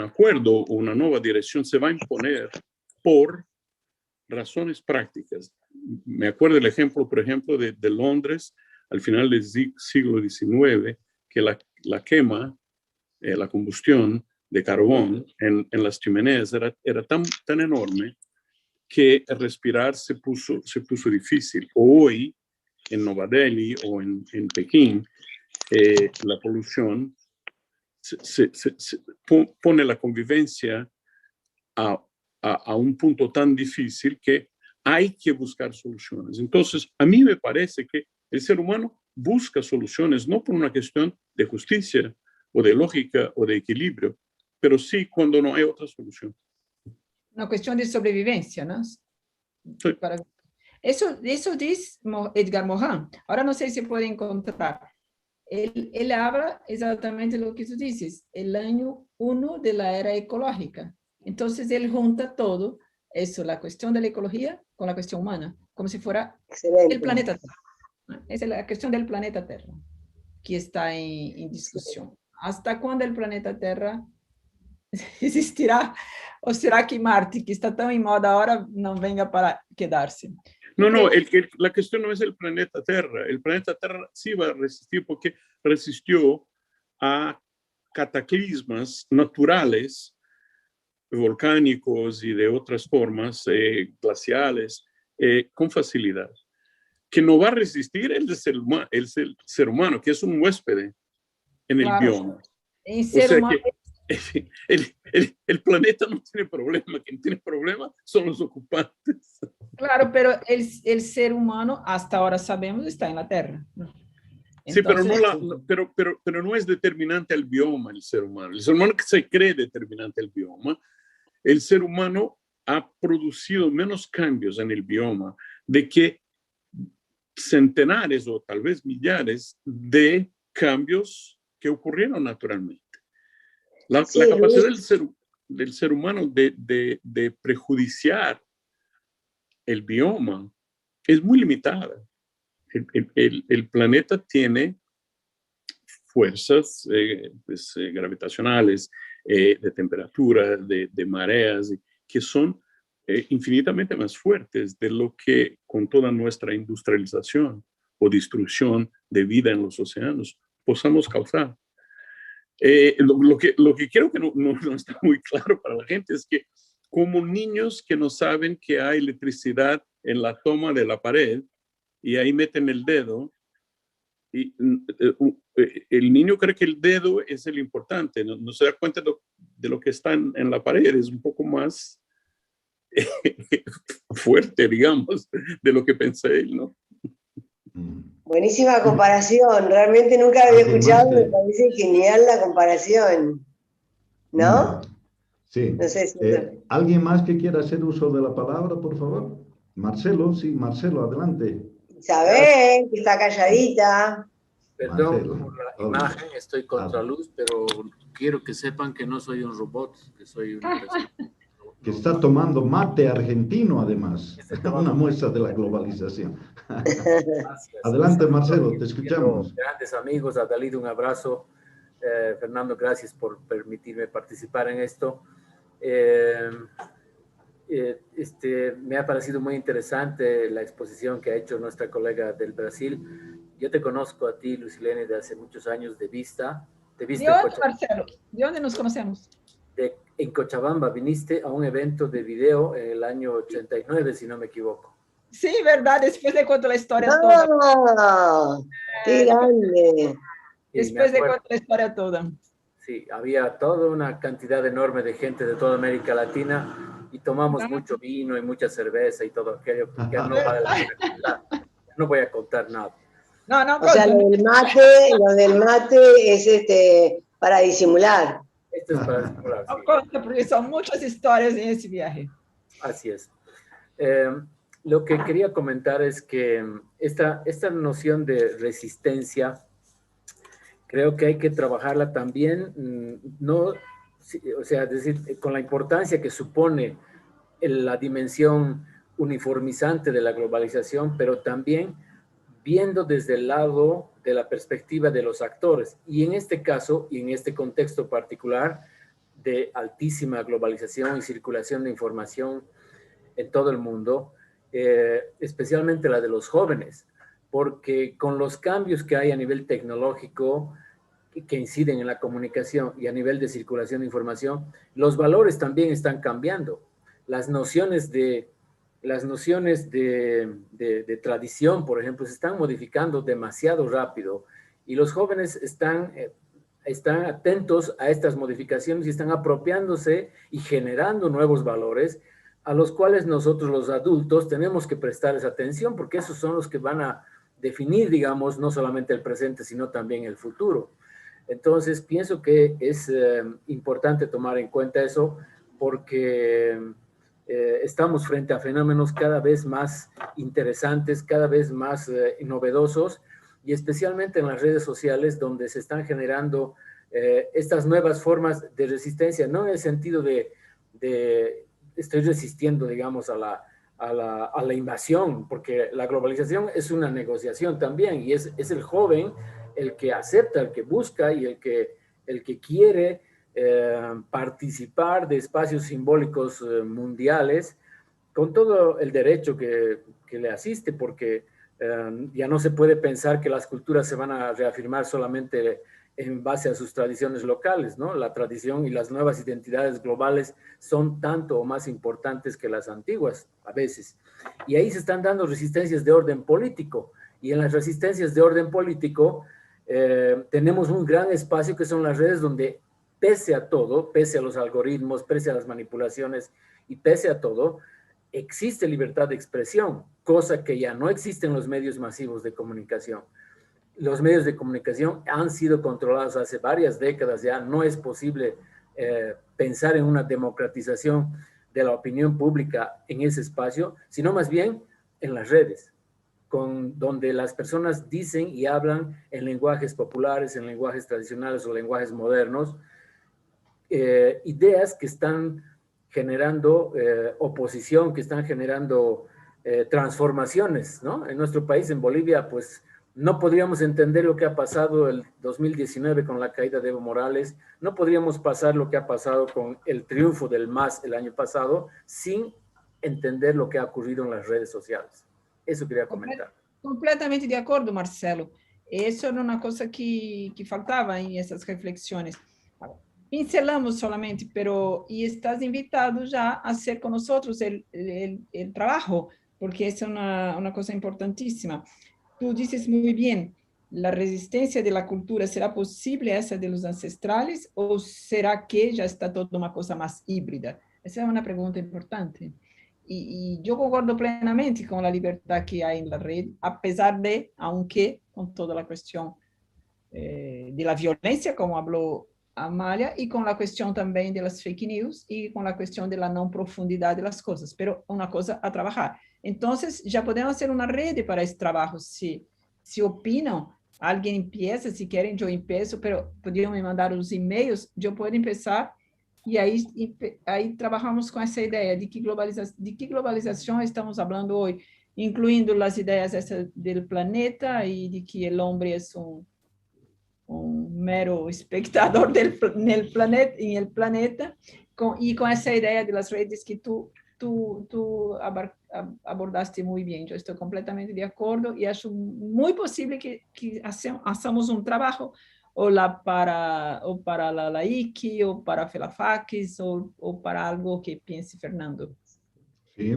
acuerdo o una nueva dirección se va a imponer por razones prácticas. Me acuerdo el ejemplo, por ejemplo, de Londres al final del siglo XIX, que la quema, la combustión de carbón en las chimeneas era tan enorme que respirar se puso difícil. Hoy, en Nueva Delhi o en Pekín, la polución pone la convivencia a un punto tan difícil que hay que buscar soluciones. Entonces, a mí me parece que el ser humano busca soluciones no por una cuestión de justicia o de lógica o de equilibrio, pero sí cuando no hay otra solución. Una cuestión de sobrevivencia, ¿no? Sí. Eso dice Edgar Morin. Ahora no sé si puede encontrar. Él habla exactamente lo que tú dices, el año 1 de la era ecológica. Entonces él junta todo eso, la cuestión de la ecología con la cuestión humana, como si fuera el planeta Tierra. Esa es la cuestión del planeta Tierra que está en discusión. ¿Hasta cuándo el planeta Tierra existirá? ¿O será que Marte, que está tan en moda ahora, no venga para quedarse? No, la cuestión no es el planeta Tierra. El planeta Tierra sí va a resistir porque resistió a cataclismas naturales, volcánicos y de otras formas, glaciales, con facilidad. Que no va a resistir el ser humano, que es un huésped en el bioma. En ser humano. El planeta no tiene problema, quien tiene problema son los ocupantes. Claro, pero el ser humano, hasta ahora sabemos, está en la Tierra. Entonces, sí, pero no es determinante el bioma el ser humano. El ser humano que se cree determinante el bioma, el ser humano ha producido menos cambios en el bioma de que centenares o tal vez millares de cambios que ocurrieron naturalmente. La capacidad del ser humano de prejudiciar el bioma es muy limitada. El planeta tiene fuerzas gravitacionales, de temperatura, de mareas, que son infinitamente más fuertes de lo que con toda nuestra industrialización o destrucción de vida en los océanos podamos causar. Lo que creo que no está muy claro para la gente es que como niños que no saben que hay electricidad en la toma de la pared y ahí meten el dedo, y el niño cree que el dedo es el importante, no se da cuenta de lo que está en la pared, es un poco más fuerte, digamos, de lo que pensé él, ¿no? Buenísima comparación, realmente nunca había escuchado, me parece genial la comparación, ¿no? Sí. No sé si ¿Alguien más que quiera hacer uso de la palabra, por favor? Marcelo, sí, Marcelo, adelante. Isabel, que está calladita. Perdón Marcelo, por la hola. imagen, estoy contra luz, pero quiero que sepan que no soy un robot, que soy una persona. Que está tomando mate argentino, además. Una muestra de la globalización. Gracias. Adelante, Marcelo, te escuchamos. Grandes amigos, a Dalit un abrazo. Fernando, gracias por permitirme participar en esto. Me ha parecido muy interesante la exposición que ha hecho nuestra colega del Brasil. Yo te conozco a ti, Lucilene, de hace muchos años de vista. ¿De dónde, Marcelo? ¿De dónde nos conocemos? En Cochabamba, viniste a un evento de video en el año 89, si no me equivoco. Sí, verdad, después le cuento la historia toda. ¡Qué grande! Después le cuento la historia toda. Sí, había toda una cantidad enorme de gente de toda América Latina y tomamos mucho vino y mucha cerveza y todo aquello que no vale la pena contar. No voy a contar nada. No, o sea, lo del mate es para disimular. Esto es para disimular. No conto porque son muchas historias en ese viaje. Así es. Lo que quería comentar es que esta noción de resistencia creo que hay que trabajarla también, o sea, es decir, con la importancia que supone la dimensión uniformizante de la globalización, pero también viendo desde el lado de la perspectiva de los actores. Y en este caso, y en este contexto particular de altísima globalización y circulación de información en todo el mundo, especialmente la de los jóvenes, porque con los cambios que hay a nivel tecnológico que inciden en la comunicación y a nivel de circulación de información, los valores también están cambiando. Las nociones de tradición, por ejemplo, se están modificando demasiado rápido y los jóvenes están atentos a estas modificaciones y están apropiándose y generando nuevos valores a los cuales nosotros los adultos tenemos que prestarles atención porque esos son los que van a definir, digamos, no solamente el presente, sino también el futuro. Entonces, pienso que es importante tomar en cuenta eso porque estamos frente a fenómenos cada vez más interesantes, cada vez más novedosos y especialmente en las redes sociales donde se están generando estas nuevas formas de resistencia, no en el sentido de estoy resistiendo, digamos, a la invasión, porque la globalización es una negociación también y es el joven el que acepta, el que busca y el que quiere participar de espacios simbólicos mundiales con todo el derecho que le asiste, porque ya no se puede pensar que las culturas se van a reafirmar solamente en base a sus tradiciones locales, ¿no? La tradición y las nuevas identidades globales son tanto o más importantes que las antiguas, a veces. Y ahí se están dando resistencias de orden político, y en las resistencias de orden político tenemos un gran espacio que son las redes donde pese a todo, pese a los algoritmos, pese a las manipulaciones y pese a todo, existe libertad de expresión, cosa que ya no existe en los medios masivos de comunicación. Los medios de comunicación han sido controlados hace varias décadas, ya no es posible pensar en una democratización de la opinión pública en ese espacio, sino más bien en las redes, donde las personas dicen y hablan en lenguajes populares, en lenguajes tradicionales o lenguajes modernos, ideas que están generando oposición, que están generando transformaciones, ¿no? En nuestro país, en Bolivia, pues no podríamos entender lo que ha pasado el 2019 con la caída de Evo Morales, no podríamos pasar lo que ha pasado con el triunfo del MAS el año pasado sin entender lo que ha ocurrido en las redes sociales. Eso quería comentar. Completamente de acordo, Marcelo. Isso era uma coisa que faltava em essas reflexões. Pincelamos solamente, pero e estás invitado já a ser com nós o trabalho, porque essa é uma coisa importantíssima. Tú dices muy bien, ¿la resistencia de la cultura será posible esa de los ancestrales o será que ya está todo una cosa más híbrida? Esa es una pregunta importante. Y yo concordo plenamente con la libertad que hay en la red, a pesar de, aunque con toda la cuestión de la violencia, como habló Amalia, y con la cuestión también de las fake news y con la cuestión de la no profundidad de las cosas, pero una cosa a trabajar. Entonces, ya podemos hacer una red para ese trabajo. Si opinan, alguien empieza, si quieren, yo empiezo, pero podrían me mandar los emails, yo puedo empezar y ahí trabajamos con esa idea de qué globalización estamos hablando hoy, incluyendo las ideas del planeta y de que el hombre es un mero espectador en el planeta, y con esa idea de las redes que tú abordaste muy bien. Yo estoy completamente de acuerdo y es muy posible que hagamos un trabajo o para la LAIC o para FELAFACS o para algo que piense Fernando. Sí,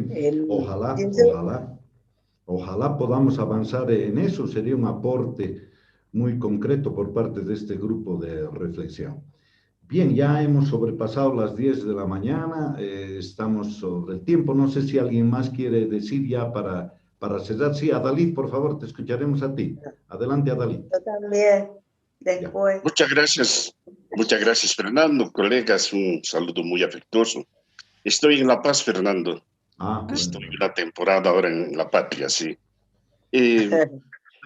ojalá podamos avanzar en eso. Sería un aporte muy concreto por parte de este grupo de reflexión. Bien, ya hemos sobrepasado las 10 de la mañana, estamos sobre el tiempo. No sé si alguien más quiere decir ya para cerrar. Sí, Adalid, por favor, te escucharemos a ti. Adelante, Adalid. Yo también, después. Muchas gracias, Fernando. Colegas, un saludo muy afectuoso. Estoy en La Paz, Fernando. Estoy una temporada ahora en La Patria, sí.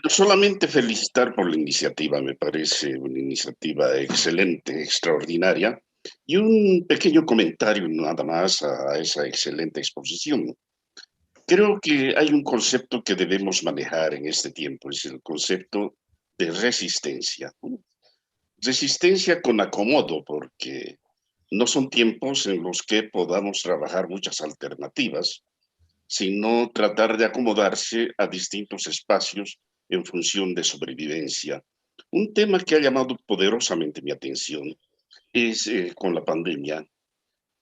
Solamente felicitar por la iniciativa, me parece una iniciativa excelente, extraordinaria, y un pequeño comentario nada más a esa excelente exposición. Creo que hay un concepto que debemos manejar en este tiempo, es el concepto de resistencia. Resistencia con acomodo, porque no son tiempos en los que podamos trabajar muchas alternativas, sino tratar de acomodarse a distintos espacios en función de sobrevivencia. Un tema que ha llamado poderosamente mi atención es con la pandemia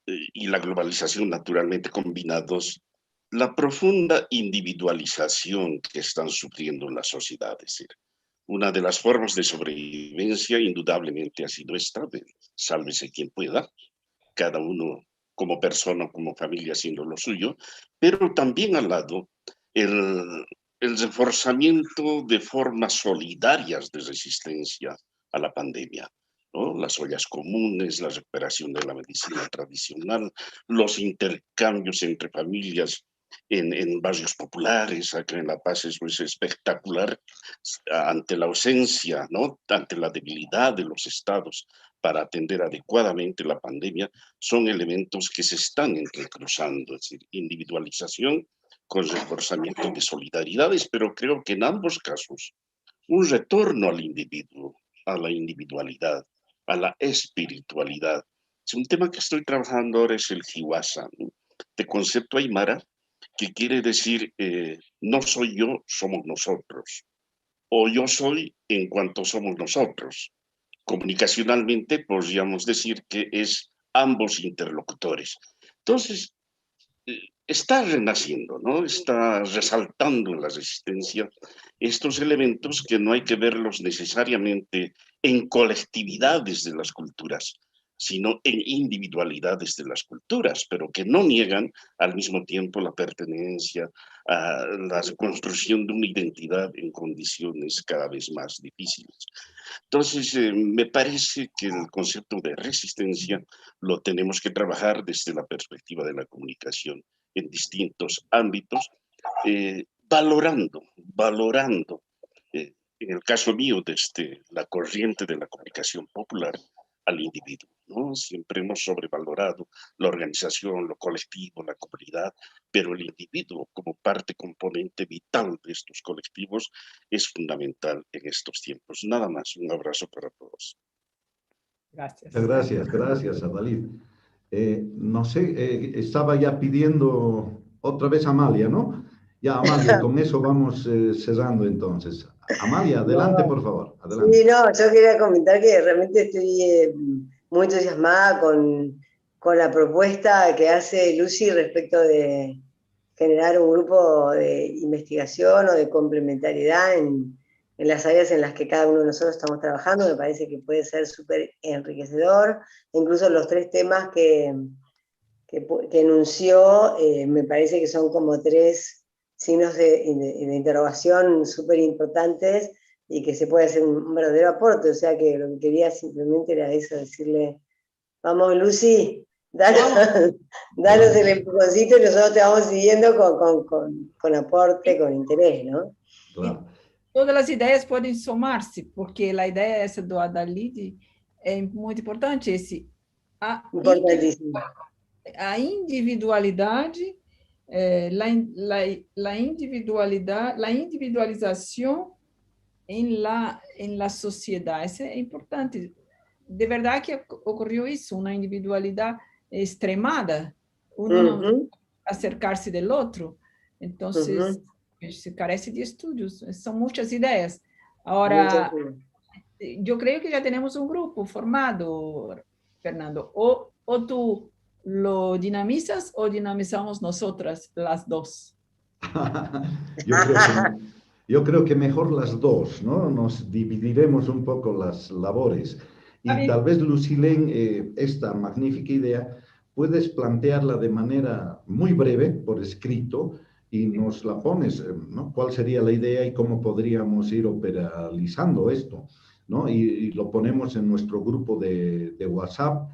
y la globalización naturalmente combinados, la profunda individualización que están sufriendo las sociedades. Una de las formas de sobrevivencia indudablemente ha sido esta, de sálvese quien pueda, cada uno como persona, como familia haciendo lo suyo, pero también al lado el reforzamiento de formas solidarias de resistencia a la pandemia, ¿no? Las ollas comunes, la recuperación de la medicina tradicional, los intercambios entre familias en barrios populares. Acá en La Paz eso es espectacular ante la ausencia, ¿no? Ante la debilidad de los estados para atender adecuadamente la pandemia, son elementos que se están entrecruzando, es decir, individualización con reforzamiento de solidaridades, pero creo que en ambos casos un retorno al individuo, a la individualidad, a la espiritualidad. Es un tema que estoy trabajando ahora, es el Hiwasa, ¿no? De concepto aymara, que quiere decir no soy yo, somos nosotros, o yo soy en cuanto somos nosotros. Comunicacionalmente podríamos decir que es ambos interlocutores. Entonces, está renaciendo, ¿no? Está resaltando en la resistencia estos elementos que no hay que verlos necesariamente en colectividades de las culturas, sino en individualidades de las culturas, pero que no niegan al mismo tiempo la pertenencia a la construcción de una identidad en condiciones cada vez más difíciles. Entonces, me parece que el concepto de resistencia lo tenemos que trabajar desde la perspectiva de la comunicación en distintos ámbitos, valorando, en el caso mío, desde la corriente de la comunicación popular, al individuo. ¿no? Siempre hemos sobrevalorado la organización, lo colectivo, la comunidad, pero el individuo como parte componente vital de estos colectivos es fundamental en estos tiempos. Nada más, un abrazo para todos. Gracias. Gracias, Adalid. No sé, estaba ya pidiendo otra vez Amalia, ¿no? Ya, Amalia, con eso vamos cerrando entonces. Amalia, adelante, por favor. Adelante. Sí, no, yo quería comentar que realmente estoy muy entusiasmada con la propuesta que hace Lucy respecto de generar un grupo de investigación o de complementariedad en las áreas en las que cada uno de nosotros estamos trabajando. Me parece que puede ser súper enriquecedor. Incluso los 3 temas que enunció, me parece que son como 3 signos de interrogación súper importantes y que se puede hacer un verdadero aporte. O sea que lo que quería simplemente era eso, decirle, vamos Lucy, danos el empujoncito y nosotros te vamos siguiendo con aporte, con interés, ¿no? Claro. Todas as ideias podem somar-se, porque a ideia essa do Adalid é muito importante, Importantíssimo. a individualidade, la individualização em la sociedade. Isso é importante. De verdade que ocorreu isso, uma individualidade extremada, não acercar-se do outro. Então, se carece de estudos, são muitas ideias. Agora, eu creio que já temos um grupo formado, Fernando. Ou tu lo dinamizas o dinamizamos nosotras las dos. Yo creo que mejor las dos, ¿no? Nos dividiremos un poco las labores. Y tal vez, Lucilén, esta magnífica idea, puedes plantearla de manera muy breve, por escrito, y nos la pones, ¿no? ¿Cuál sería la idea y cómo podríamos ir operalizando esto, ¿no? Y lo ponemos en nuestro grupo de WhatsApp,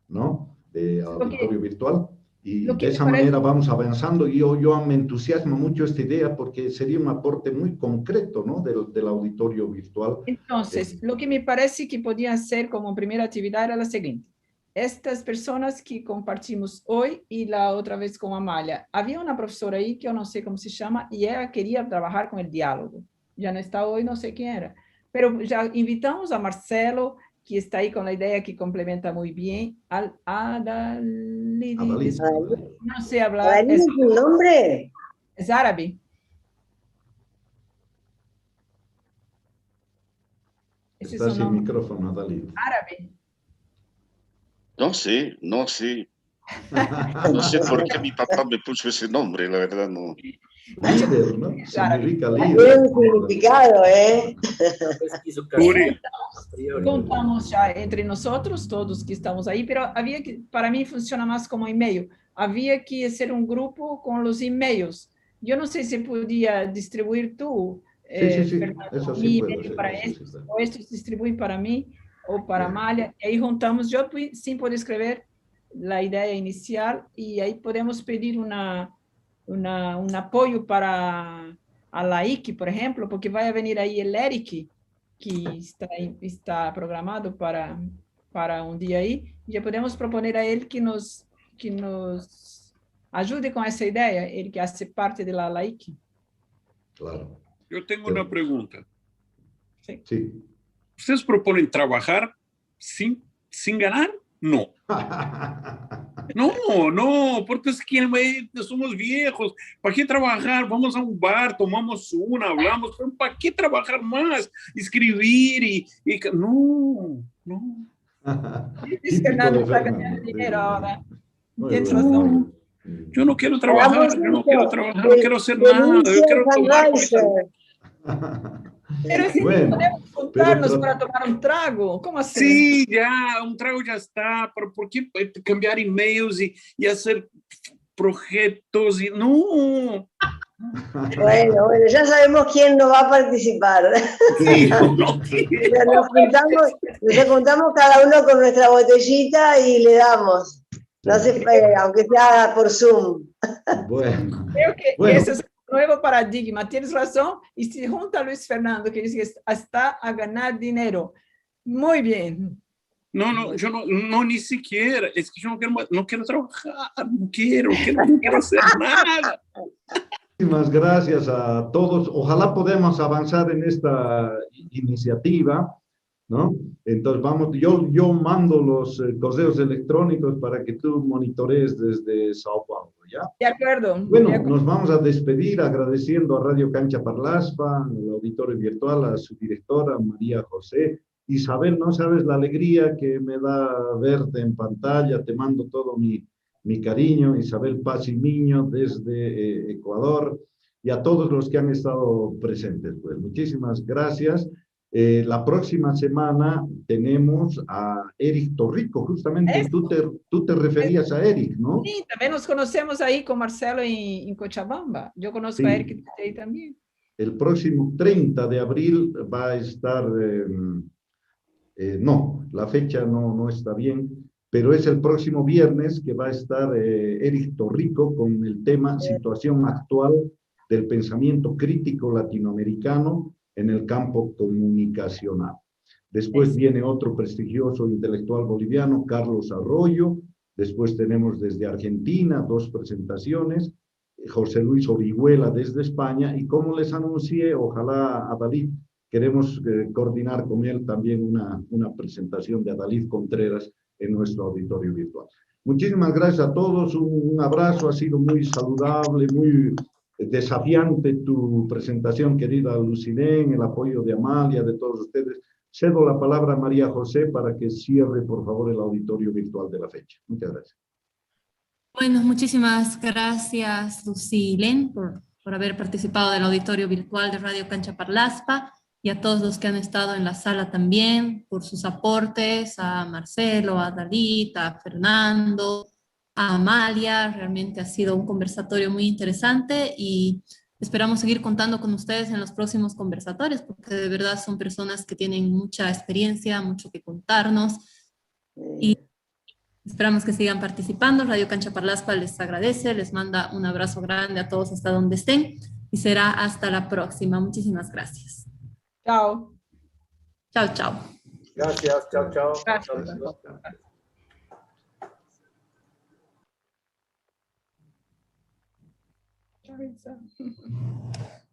¿no? De auditorio virtual. Y de esa manera vamos avanzando. Y yo me entusiasma mucho esta idea porque sería un aporte muy concreto, ¿no? del auditorio virtual. Entonces, lo que me parece que podía hacer como primera actividad era la siguiente. Estas personas que compartimos hoy y la otra vez con Amalia, había una profesora ahí que yo no sé cómo se llama y ella quería trabajar con el diálogo. Ya no está hoy, no sé quién era. Pero ya invitamos a Marcelo, que está ahí con la idea que complementa muy bien, al Adalid. No sé hablar. ¿Adalid es un nombre? Es árabe. Está sin micrófono, Adalid. Árabe. No sé. No sé por qué mi papá me puso ese nombre, la verdad no. Líder, ¿no? Significa líder. Tiene un significado, ¿eh? Contamos ya entre nosotros, todos que estamos ahí, pero había que, para mí funciona más como email. Había que hacer un grupo con los emails. Yo no sé si podía distribuir tú, sí. Fernando, Eso sí puedo email para estos, o estos distribuyen para mí, ou para Amalia, e aí juntamos, eu sim poder escrever a ideia inicial, e aí podemos pedir um apoio para a Laik, por exemplo, porque vai vir aí o Eric, que está programado para um dia aí, e já podemos propor a ele que nos ajude com essa ideia, ele que faz parte da Laik. Claro. Eu tenho uma pergunta. Sim. ¿Ustedes proponen trabajar sin ganar? No. No, porque es que somos viejos. ¿Para qué trabajar? Vamos a un bar, tomamos una, hablamos. ¿Pero para qué trabajar más? Escribir y no. Dice Fernando está ganando dinero ahora. Tienes razón. Yo no quiero trabajar, no quiero hacer nada. Yo quiero tomar. Pero si bueno, podemos juntarnos para tomar un trago, ¿cómo así? Sí, ya, un trago ya está, pero ¿por qué cambiar emails y hacer proyectos? No. Bueno, ya sabemos quién no va a participar. Sí, nos juntamos cada uno con nuestra botellita y le damos. No se aunque sea por Zoom. Bueno. Creo que ese es nuevo paradigma, tienes razón, y se junta Luis Fernando, que dice que está a ganar dinero. Muy bien. No, yo no, ni siquiera, es que yo no quiero trabajar, no quiero hacer nada. Muchísimas gracias a todos. Ojalá podamos avanzar en esta iniciativa, ¿no? Entonces, vamos, yo mando los correos electrónicos para que tú monitorees desde Sao Paulo, ¿ya? De acuerdo. Bueno, de acuerdo. nos vamos a despedir agradeciendo a Radio Cancha Parlaspa, al auditorio virtual, a su directora María José. Isabel, no sabes la alegría que me da verte en pantalla, te mando todo mi cariño, Isabel Paz y Miño desde Ecuador, y a todos los que han estado presentes. Pues muchísimas gracias. La próxima semana tenemos a Eric Torrico, justamente tú te referías a Eric, ¿no? Sí, también nos conocemos ahí con Marcelo en Cochabamba. Yo conozco a Sí. Eric ahí también. El próximo 30 de abril va a estar, no, la fecha no está bien, pero es el próximo viernes que va a estar Eric Torrico con el tema Situación actual del pensamiento crítico latinoamericano en el campo comunicacional. Después viene otro prestigioso intelectual boliviano, Carlos Arroyo. Después tenemos desde Argentina 2 presentaciones, José Luis Orihuela desde España, y como les anuncié, ojalá Adalid, queremos coordinar con él también una presentación de Adalid Contreras en nuestro auditorio virtual. Muchísimas gracias a todos, un abrazo, ha sido muy saludable, muy desafiante tu presentación, querida Lucilén, el apoyo de Amalia, de todos ustedes. Cedo la palabra a María José para que cierre, por favor, el auditorio virtual de la fecha. Muchas gracias. Bueno, muchísimas gracias, Lucilén, por haber participado del auditorio virtual de Radio Cancha Parlaspa, y a todos los que han estado en la sala también, por sus aportes, a Marcelo, a Dalit, a Fernando, a Amalia. Realmente ha sido un conversatorio muy interesante y esperamos seguir contando con ustedes en los próximos conversatorios, porque de verdad son personas que tienen mucha experiencia, mucho que contarnos, y esperamos que sigan participando. Radio Cancha Parlaspa les agradece, les manda un abrazo grande a todos hasta donde estén, y será hasta la próxima. Muchísimas gracias. Chao. Chao, chao. Gracias, chao, chao. Gracias. Chao.